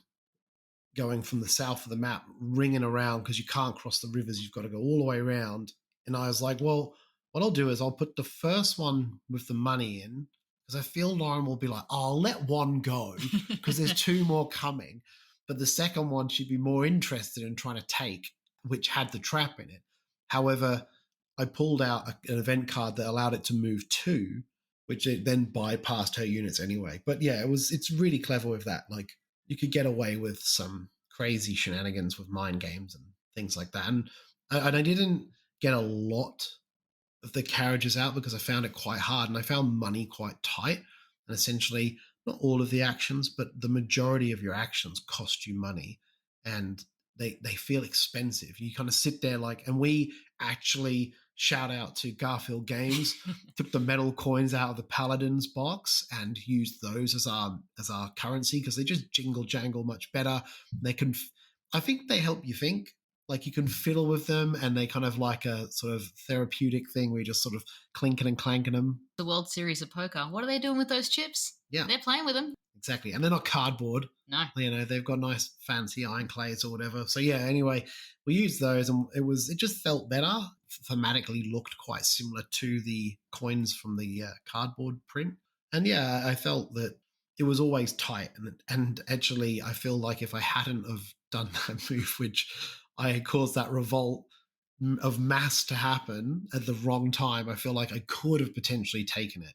going from the south of the map, ringing around because you can't cross the rivers. You've got to go all the way around. And I was like, well, what I'll do is I'll put the first one with the money in because I feel Lauren will be like, oh, I'll let one go because there's 2 more coming. But the second one she'd be more interested in trying to take, which had the trap in it. However, I pulled out an event card that allowed it to move 2, which it then bypassed her units anyway. But yeah, it's really clever with that. Like you could get away with some crazy shenanigans with mind games and things like that. And I didn't get a lot of the carriages out because I found it quite hard, and I found money quite tight, and essentially not all of the actions, but the majority of your actions cost you money, and they feel expensive. You kind of sit there like, and we actually shout out to Garfield Games, took the metal coins out of the Paladins box and used those as our currency because they just jingle jangle much better. They can, I think they help you think. Like you can fiddle with them and they kind of like a sort of therapeutic thing where you're just sort of clinking and clanking them.
The World Series of Poker. What are they doing with those chips?
Yeah.
They're playing with them.
exactly. And they're not cardboard.
No.
They've got nice fancy ironclays or whatever. So yeah, anyway, we used those and it just felt better. Thematically looked quite similar to the coins from the cardboard print. And yeah, I felt that it was always tight. And actually, I feel like if I hadn't have done that move, which I had caused that revolt of mass to happen at the wrong time, I feel like I could have potentially taken it.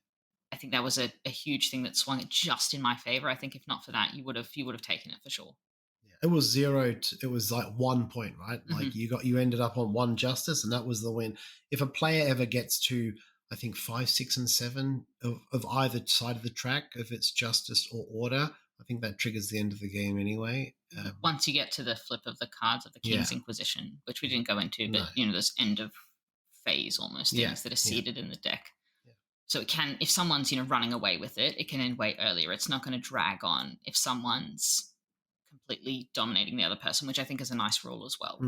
I think that was a huge thing that swung it just in my favor. I think if not for that, you would have taken it for sure.
Yeah, it was it was like 1 point, right?
Mm-hmm.
Like you ended up on 1 justice, and that was the win. If a player ever gets to, I think 5, 6, and 7 of either side of the track, if it's justice or order, I think that triggers the end of the game anyway.
Once you get to the flip of the cards of the King's Inquisition, which we didn't go into, but those end of phase almost things that are seeded in the deck. So it can, if someone's running away with it, it can end way earlier. It's not going to drag on if someone's completely dominating the other person, which I think is a nice rule as well.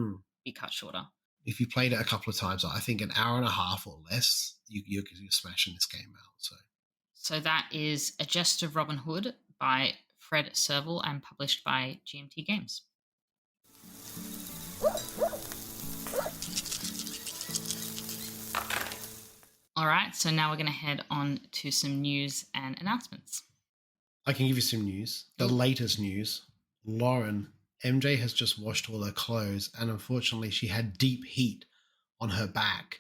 Be cut shorter.
If you played it a couple of times, I think an hour and a half or less, you're smashing this game out.
So that is A Gest of Robin Hood by Fred Serval and published by GMT Games. All right, so now we're going to head on to some news and announcements.
I can give you some news. The latest news, Lauren, MJ has just washed all her clothes, and unfortunately she had deep heat on her back,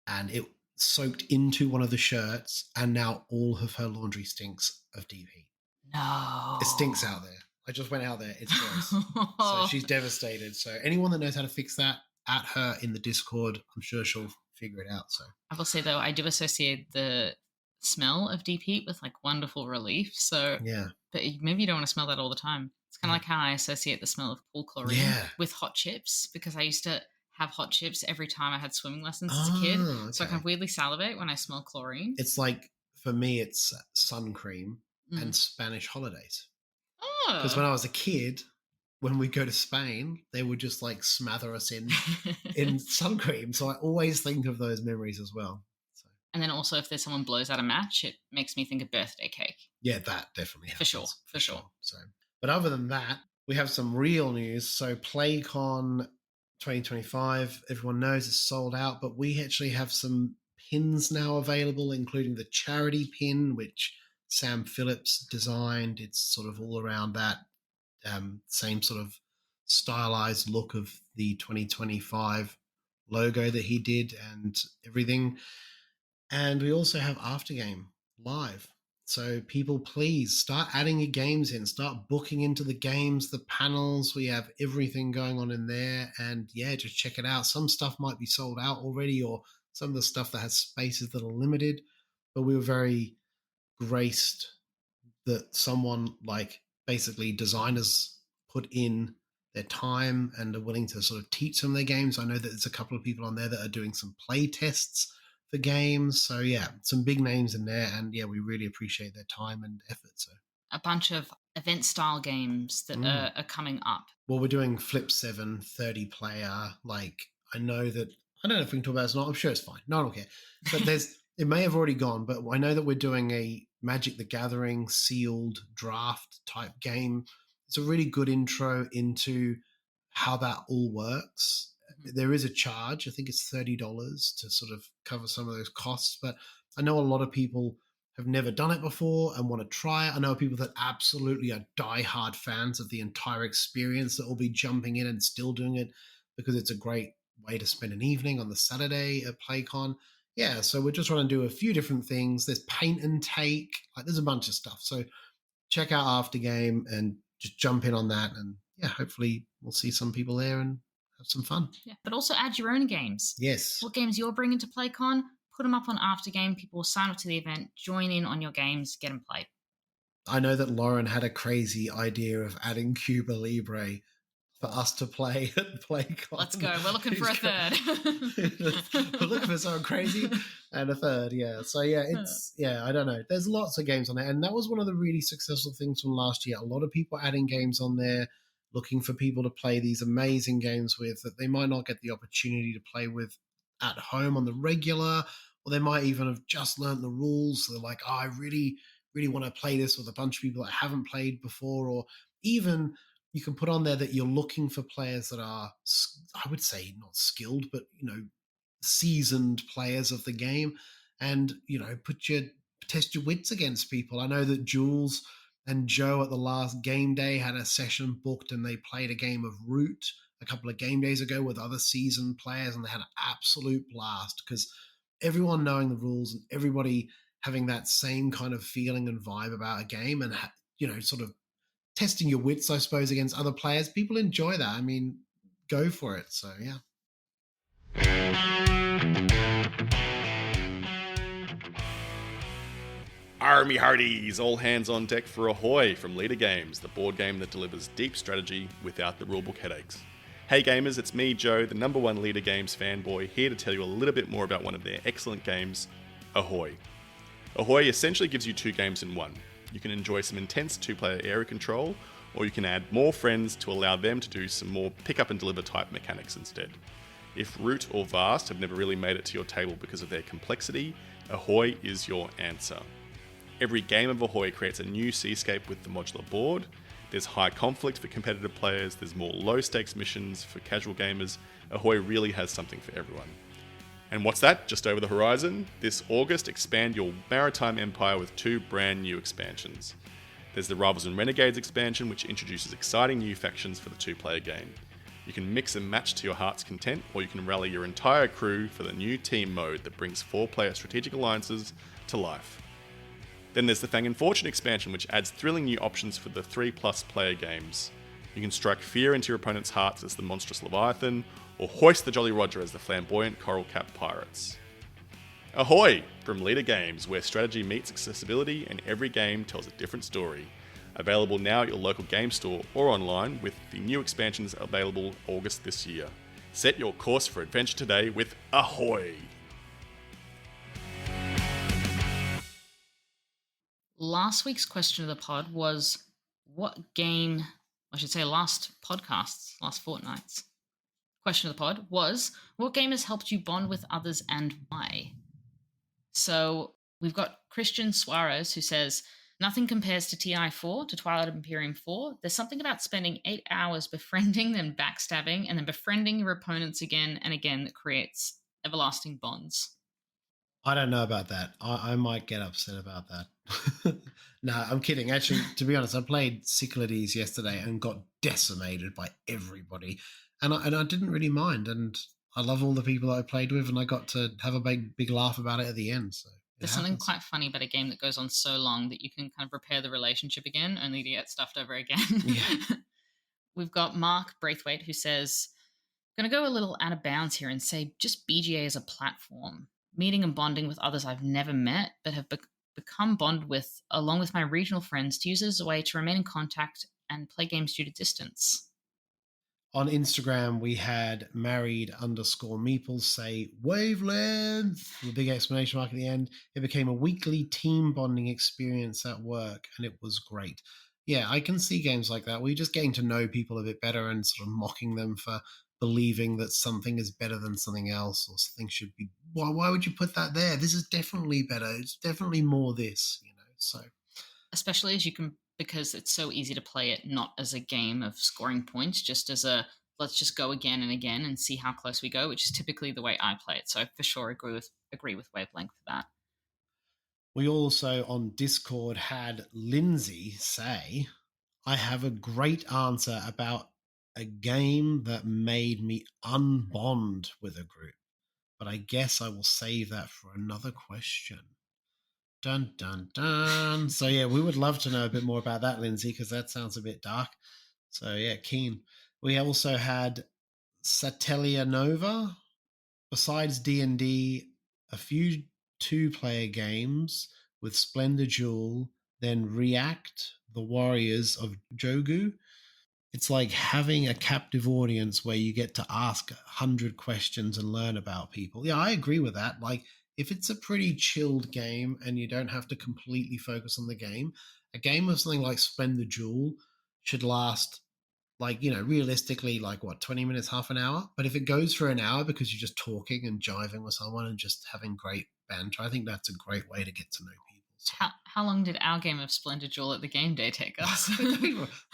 and it soaked into one of the shirts, and now all of her laundry stinks of deep heat.
No.
It stinks out there. I just went out there. It's gross. So she's devastated. So anyone that knows how to fix that, at her in the Discord, I'm sure she'll figure it out. So
I will say though, I do associate the smell of deep heat with like wonderful relief. So
yeah,
but maybe you don't want to smell that all the time. It's kind of like how I associate the smell of pool chlorine with hot chips, because I used to have hot chips every time I had swimming lessons as a kid. Okay. So I can weirdly salivate when I smell chlorine.
It's like, for me, it's sun cream and Spanish holidays.
Oh.
Because when I was a kid, when we go to Spain, they would just like smother us in sun cream. So I always think of those memories as well. So.
And then also, if there's someone blows out a match, it makes me think of birthday cake.
Yeah, that definitely happens.
For sure.
So, but other than that, we have some real news. So PlayCon 2025, everyone knows it's sold out, but we actually have some pins now available, including the charity pin, which Sam Phillips designed. It's sort of all around that same sort of stylized look of the 2025 logo that he did and everything. And we also have Aftergame live. So people, please start adding your games in, start booking into the games, the panels. We have everything going on in there. And yeah, just check it out. Some stuff might be sold out already, or some of the stuff that has spaces that are limited. But we were very graced that someone like basically designers put in their time and are willing to sort of teach some of their games. I know that there's a couple of people on there that are doing some play tests for games. So yeah, some big names in there, and yeah, we really appreciate their time and effort. So
a bunch of event style games that are coming up.
Well, we're doing Flip 7 30 player. Like, I know that, I don't know if we can talk about it or not. I'm sure it's fine. No, I don't care. But it may have already gone, but I know that we're doing a Magic the Gathering sealed draft type game. It's a really good intro into how that all works. There is a charge. I think it's $30 to sort of cover some of those costs. But I know a lot of people have never done it before and want to try it. I know people that absolutely are diehard fans of the entire experience that will be jumping in and still doing it because it's a great way to spend an evening on the Saturday at PlayCon. Yeah, so we're just trying to do a few different things. There's paint and take. Like, there's a bunch of stuff. So check out Aftergame and just jump in on that. And yeah, hopefully we'll see some people there and have some fun.
Yeah, but also add your own games.
Yes.
What games you're bringing to PlayCon, put them up on Aftergame. People will sign up to the event, join in on your games, get them played.
I know that Lauren had a crazy idea of adding Cuba Libre for us to play at PlayCon.
Let's go. We're looking for a third.
We're looking for something crazy and a third, yeah. So yeah, I don't know. There's lots of games on there, and that was one of the really successful things from last year. A lot of people adding games on there, looking for people to play these amazing games with that they might not get the opportunity to play with at home on the regular, or they might even have just learned the rules. So they're like, oh, I really, really want to play this with a bunch of people that haven't played before, or even you can put on there that you're looking for players that are, I would say, not skilled, but seasoned players of the game, and test your wits against people. I know that Jules and Joe at the last game day had a session booked, and they played a game of Root a couple of game days ago with other seasoned players, and they had an absolute blast because everyone knowing the rules and everybody having that same kind of feeling and vibe about a game, and sort of testing your wits, I suppose, against other players. People enjoy that. I mean, go for it. So yeah.
Army Hearties, all hands on deck for Ahoy from Leader Games, the board game that delivers deep strategy without the rulebook headaches. Hey gamers, it's me, Joe, the number one Leader Games fanboy, here to tell you a little bit more about one of their excellent games, Ahoy. Ahoy essentially gives you two games in one. You can enjoy some intense two-player area control, or you can add more friends to allow them to do some more pick up and deliver type mechanics instead. If Root or Vast have never really made it to your table because of their complexity, Ahoy is your answer. Every game of Ahoy creates a new seascape with the modular board. There's high conflict for competitive players, there's more low stakes missions for casual gamers. Ahoy really has something for everyone. And what's that? Just over the horizon? This August, expand your maritime empire with two brand new expansions. There's the Rivals and Renegades expansion, which introduces exciting new factions for the two-player game. You can mix and match to your heart's content, or you can rally your entire crew for the new team mode that brings 4-player strategic alliances to life. Then there's the Fang and Fortune expansion, which adds thrilling new options for the 3+ player games. You can strike fear into your opponent's hearts as the monstrous Leviathan, or hoist the Jolly Roger as the flamboyant Coral Cap Pirates. Ahoy! From Leader Games, where strategy meets accessibility and every game tells a different story. Available now at your local game store or online, with the new expansions available August this year. Set your course for adventure today with Ahoy!
Last week's question of the pod was what game, I should say last fortnight's question of the pod was what game has helped you bond with others and why? So we've got Christian Suarez who says, nothing compares to TI4, to Twilight Imperium 4. There's something about spending 8 hours befriending, then backstabbing, and then befriending your opponents again and again that creates everlasting bonds.
I don't know about that. I might get upset about that. No, I'm kidding. Actually, to be honest, I played Cyclades yesterday and got decimated by everybody. And I didn't really mind. And I love all the people that I played with, and I got to have a big laugh about it at the end. So
there's something quite funny about a game that goes on so long that you can kind of repair the relationship again, only to get stuffed over again. Yeah. We've got Mark Braithwaite who says, going to go a little out of bounds here and say just BGA as a platform. Meeting and bonding with others I've never met, but have become bond with, along with my regional friends, to use it as a way to remain in contact and play games due to distance.
On Instagram, we had married_meeples say wavelength with a big exclamation mark at the end. It became a weekly team bonding experience at work, and it was great. Yeah, I can see games like that. We're just getting to know people a bit better and sort of mocking them for believing that something is better than something else, or something should be. Why would you put that there? This is definitely better. It's definitely more this, So,
especially as you can, because it's so easy to play it not as a game of scoring points, just as a let's just go again and again and see how close we go, which is typically the way I play it. So I for sure agree with Wavelength for that.
We also on Discord had Lindsay say, I have a great answer about a game that made me unbond with a group, but I guess I will save that for another question. Dun, dun, dun. So, yeah, we would love to know a bit more about that, Lindsay, because that sounds a bit dark. So, yeah, keen. We also had Satellia Nova. Besides D&D, a few two-player games with Splendor Jewel, then React, the Warriors of Jogu. It's like having a captive audience where you get to ask 100 questions and learn about people. Yeah, I agree with that. Like, if it's a pretty chilled game and you don't have to completely focus on the game, a game of something like Splendor Jewel should last, realistically, 20 minutes, half an hour. But if it goes for an hour because you're just talking and jiving with someone and just having great banter, I think that's a great way to get to know people. So.
How long did our game of Splendid Jewel at the game day take us?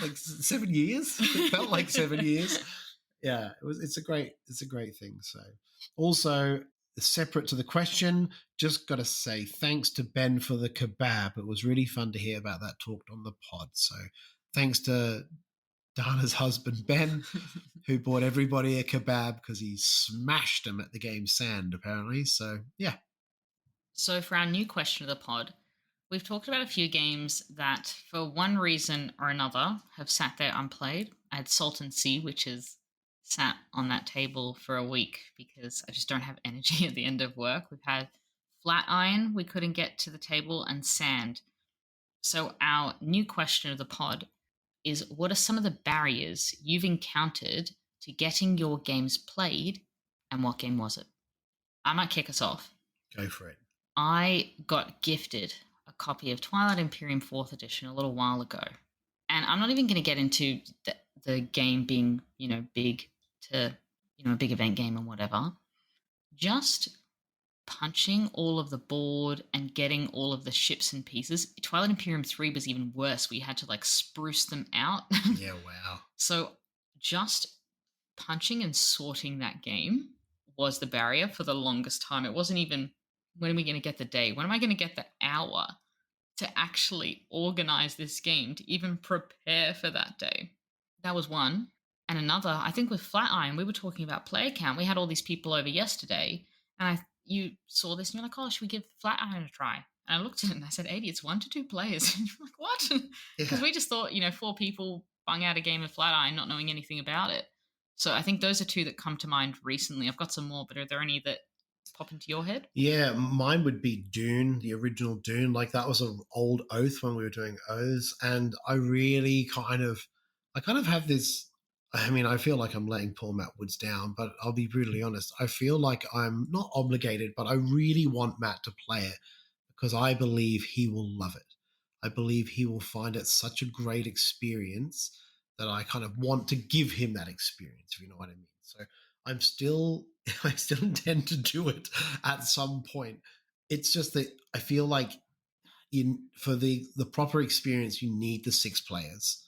Like 7 years. It felt like 7 years. Yeah, it's a great thing. So, also separate to the question, just got to say thanks to Ben for the kebab. It was really fun to hear about that talked on the pod. So, thanks to Dana's husband Ben, who bought everybody a kebab because he smashed them at the game Sand apparently. So, yeah.
So, for our new question of the pod, we've talked about a few games that, for one reason or another, have sat there unplayed. I had Salt and Sea, which has sat on that table for a week because I just don't have energy at the end of work. We've had Flat Iron, we couldn't get to the table, and Sand. So, our new question of the pod is, what are some of the barriers you've encountered to getting your games played, and what game was it? I might kick us off.
Go for it.
I got gifted a copy of Twilight Imperium 4th edition a little while ago. And I'm not even going to get into the game being, big to, a big event game and whatever. Just punching all of the board and getting all of the ships and pieces. Twilight Imperium 3 was even worse. We had to spruce them out.
Yeah, wow.
So just punching and sorting that game was the barrier for the longest time. It wasn't even, when are we going to get the day? When am I going to get the hour to actually organize this game, to even prepare for that day? That was one. And another, I think with Flat Iron, we were talking about player count. We had all these people over yesterday, and you saw this and you're like, oh, should we give Flat Iron a try? And I looked at it and I said, 80, it's 1 to 2 players. And you're like, what? Because we just thought, 4 people bung out a game of Flat Iron not knowing anything about it. So I think those are 2 that come to mind recently. I've got some more, but are there any that pop into your head?
Yeah, mine would be Dune, the original Dune. Like, that was an old oath when we were doing oaths, and I really kind of have this. I mean, I feel like I'm letting poor Matt Woods down, but I'll be brutally honest. I feel like I'm not obligated, but I really want Matt to play it because I believe he will love it. I believe he will find it such a great experience that I kind of want to give him that experience, if you know what I mean. So I still intend to do it at some point. It's just that I feel like for the proper experience, you need the 6 players.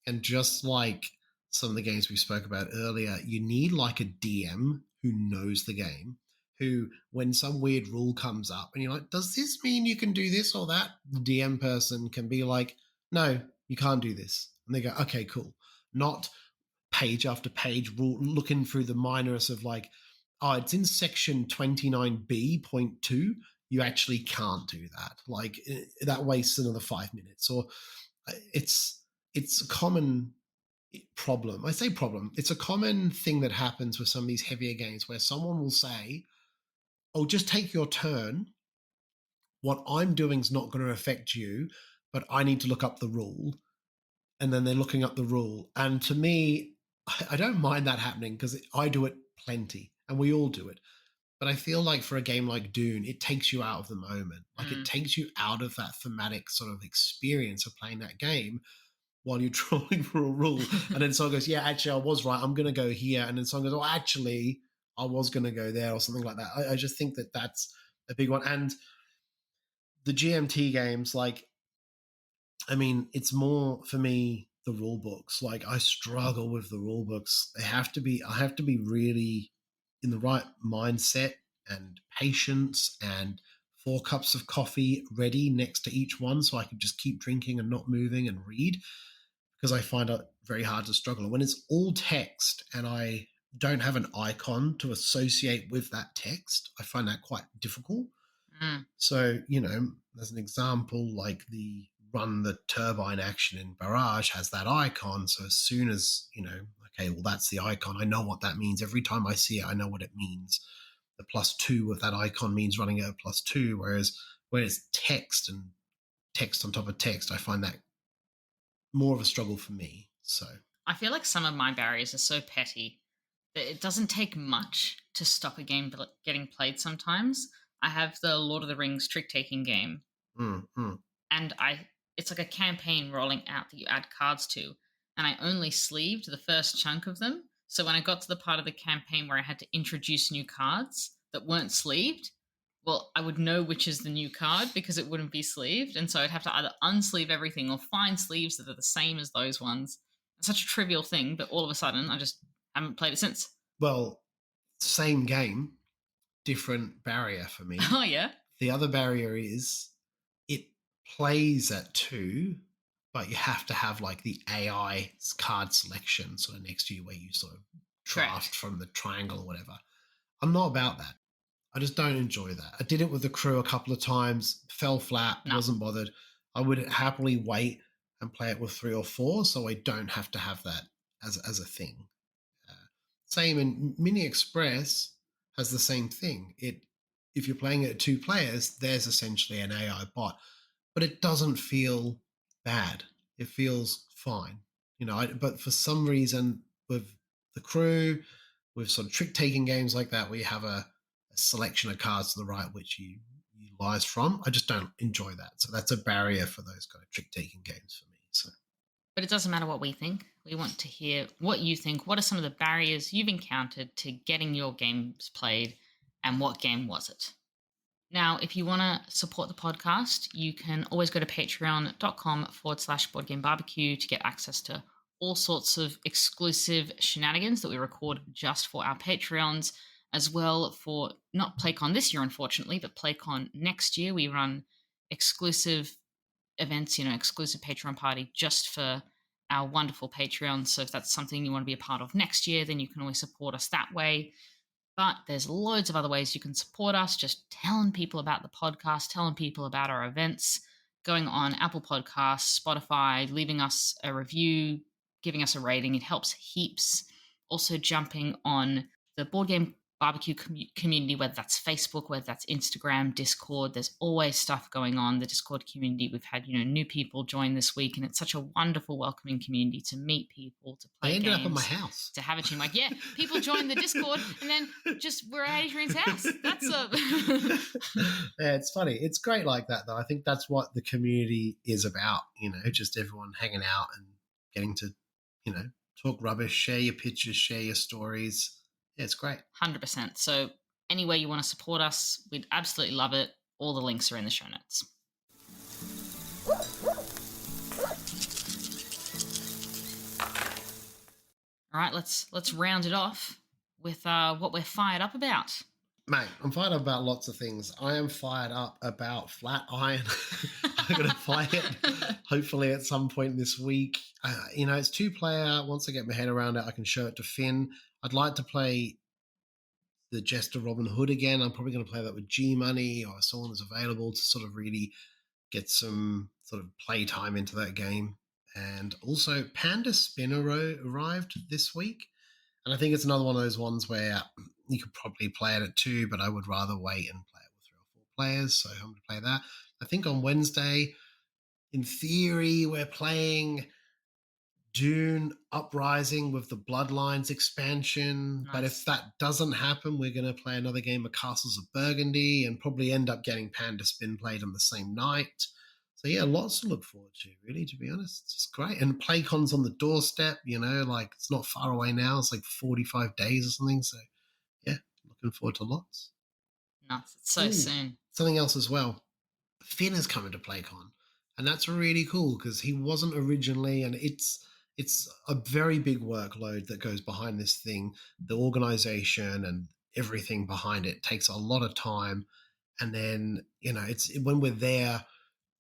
And just like some of the games we spoke about earlier, you need like a DM who knows the game, who, when some weird rule comes up and you're like, does this mean you can do this or that? The DM person can be like, no, you can't do this. And they go, okay, cool. Not page after page looking through the minorest of like, oh, it's in section 29B.2. You actually can't do that. Like, that wastes another 5 minutes. Or it's a common problem. I say problem. It's a common thing that happens with some of these heavier games where someone will say, oh, just take your turn. What I'm doing is not going to affect you, but I need to look up the rule. And then they're looking up the rule. And to me, I don't mind that happening because I do it plenty and we all do it. But I feel like for a game like Dune, it takes you out of the moment. Like, it takes you out of that thematic sort of experience of playing that game while you're trawling for a rule. And then someone goes, yeah, actually, I was right. I'm going to go here. And then someone goes, oh, actually, I was going to go there, or something like that. I just think that that's a big one. And the GMT games, like, I mean, it's more for me, the rule books. Like, I struggle with the rule books. I have to be really in the right mindset and patience, and 4 cups of coffee ready next to each one so I can just keep drinking and not moving and read, because I find it very hard to struggle. And when it's all text and I don't have an icon to associate with that text, I find that quite difficult. So, as an example, like the run the turbine action in Barrage has that icon. So as soon as, okay, well, that's the icon. I know what that means. Every time I see it, I know what it means. The +2 of that icon means running at a +2, whereas when it's text and text on top of text, I find that more of a struggle for me. So
I feel like some of my barriers are so petty that it doesn't take much to stop a game getting played sometimes. I have the Lord of the Rings trick-taking game. And it's like a campaign rolling out that you add cards to. And I only sleeved the first chunk of them. So when I got to the part of the campaign where I had to introduce new cards that weren't sleeved, Well, I would know which is the new card because it wouldn't be sleeved. And so I'd have to either unsleeve everything or find sleeves that are the same as those ones. It's such a trivial thing, but all of a sudden I just haven't played it since.
Well, same game, different barrier for me.
Oh, yeah?
The other barrier is it plays at 2, but you have to have like the AI card selection sort of next to you where you sort of draft
Correct.
from the triangle or whatever. I'm not about that. I just don't enjoy that. I did it with the crew a couple of times, fell flat,
No.
wasn't bothered. I would happily wait and play it with 3 or 4 so I don't have to have that as a thing. Same in Mini Express has the same thing. If you're playing it at 2 players, there's essentially an AI bot, but it doesn't feel bad. It feels fine, but for some reason, with the crew, with sort of trick-taking games like that, where you have a selection of cards to the right which you utilize from, I just don't enjoy that. So that's a barrier for those kind of trick-taking games for me. So.
But it doesn't matter what we think. We want to hear what you think. What are some of the barriers you've encountered to getting your games played, and what game was it? Now, if you want to support the podcast, you can always go to patreon.com/boardgamebarbecue to get access to all sorts of exclusive shenanigans that we record just for our Patreons, as well for not PlayCon this year, unfortunately, but PlayCon next year. We run exclusive events, exclusive Patreon party just for our wonderful Patreons. So if that's something you want to be a part of next year, then you can always support us that way. But there's loads of other ways you can support us, just telling people about the podcast, telling people about our events, going on Apple Podcasts, Spotify, leaving us a review, giving us a rating. It helps heaps. Also jumping on the Board Game Barbecue community, whether that's Facebook, whether that's Instagram, Discord. There's always stuff going on. The Discord community, we've had new people join this week, and it's such a wonderful, welcoming community to meet people, to play
games.
They
ended up at my house.
To have a team. Like, yeah, people join the Discord, and then just we're at Adrian's house. That's a
yeah, it's funny. It's great like that, though. I think that's what the community is about. Just everyone hanging out and getting to, talk rubbish, share your pictures, share your stories. Yeah, it's great.
100%. So any way you want to support us, we'd absolutely love it. All the links are in the show notes. All right, let's round it off with what we're fired up about.
Mate, I'm fired up about lots of things. I am fired up about Flat Iron. I'm going to play it hopefully at some point this week. It's 2-player. Once I get my head around it, I can show it to Finn. I'd like to play the Gest of Robin Hood again. I'm probably going to play that with G-Money or someone who's available to sort of really get some sort of play time into that game. And also Panda Spin arrived this week. And I think it's another one of those ones where you could probably play it at 2, but I would rather wait and play it with 3 or 4 players. So I'm going to play that. I think on Wednesday, in theory, we're playing Dune Uprising with the Bloodlines expansion. Nice. But if that doesn't happen, we're going to play another game of Castles of Burgundy and probably end up getting Panda Spin played on the same night. So yeah, lots to look forward to, really, to be honest. It's great. And PlayCon's on the doorstep, it's not far away now. It's like 45 days or something. So yeah, looking forward to lots.
Nuts. It's so soon.
Something else as well. Finn is coming to PlayCon. And that's really cool because he wasn't originally, and it's a very big workload that goes behind this thing. The organization and everything behind it takes a lot of time. And then, it's when we're there,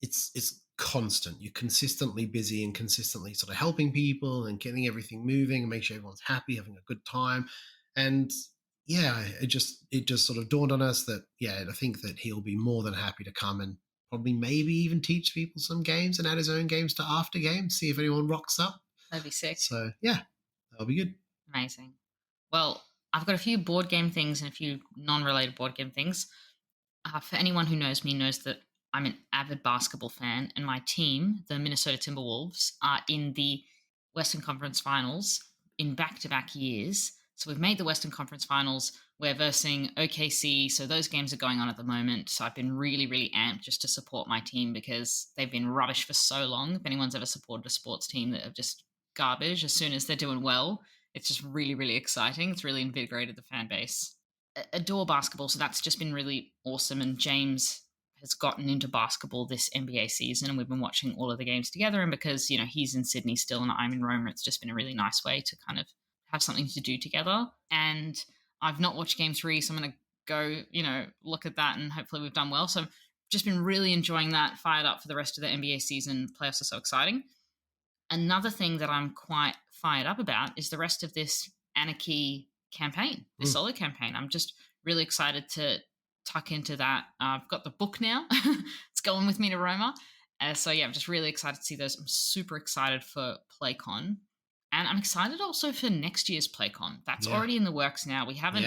it's constant. You're consistently busy and consistently sort of helping people and getting everything moving and make sure everyone's happy, having a good time. And yeah, it just sort of dawned on us that, I think that he'll be more than happy to come and probably maybe even teach people some games and add his own games to after games, see if anyone rocks up.
That'd be sick.
So yeah, that'll be good.
Amazing. Well, I've got a few board game things and a few non-related board game things. For anyone who knows me knows that I'm an avid basketball fan, and my team, the Minnesota Timberwolves, are in the Western Conference Finals in back-to-back years. So we've made the Western Conference Finals. We're versing OKC, so those games are going on at the moment. So I've been really, really amped just to support my team because they've been rubbish for so long. If anyone's ever supported a sports team that have just garbage, as soon as they're doing well, it's just really, really exciting. It's really invigorated the fan base. adore basketball, so that's just been really awesome. And James has gotten into basketball this NBA season, and we've been watching all of the games together. And because, he's in Sydney still and I'm in Rome, it's just been a really nice way to kind of have something to do together. And I've not watched game 3, so I'm going to go, look at that, and hopefully we've done well. So I've just been really enjoying that, fired up for the rest of the NBA season. Playoffs are so exciting. Another thing that I'm quite fired up about is the rest of this Anarchy campaign, this solo campaign. I'm just really excited to tuck into that. I've got the book now. It's going with me to Roma. So yeah, I'm just really excited to see those. I'm super excited for PlayCon. And I'm excited also for next year's PlayCon. That's already in the works now. We haven't,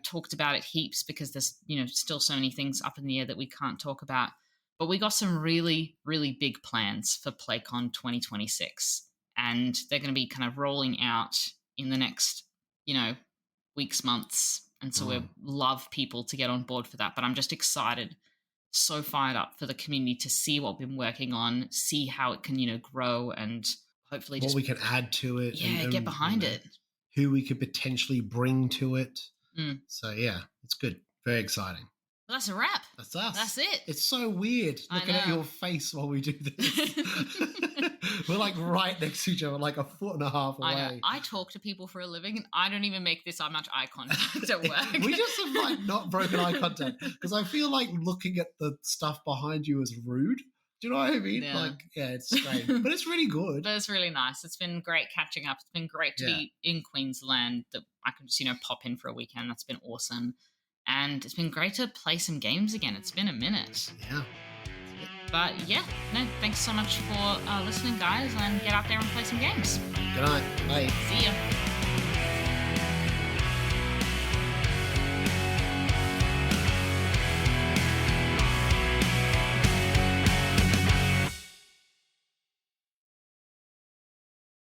talked about it heaps because there's, still so many things up in the air that we can't talk about. But we got some really, really big plans for PlayCon 2026. And they're going to be kind of rolling out in the next, weeks, months. And so we love people to get on board for that. But I'm just excited, so fired up for the community to see what we've been working on, see how it can, grow, and hopefully
what we can add to it.
Yeah, get behind it.
Who we could potentially bring to it. So yeah, it's good. Very exciting.
Well, that's a wrap.
That's us.
That's it.
It's so weird looking at your face while we do this. We're like right next to each other, like a foot and a half away.
I know. I talk to people for a living, and I don't even make this much eye contact at work.
We just have like not broken eye contact because I feel like looking at the stuff behind you is rude. Do you know what I mean?
Yeah.
It's strange, but it's really good.
But it's really nice. It's been great catching up. It's been great to be in Queensland, that I can just, pop in for a weekend. That's been awesome. And it's been great to play some games again. It's been a minute.
Yeah.
But yeah, thanks so much for listening, guys, and get out there and play some games.
Good night. Bye.
See ya.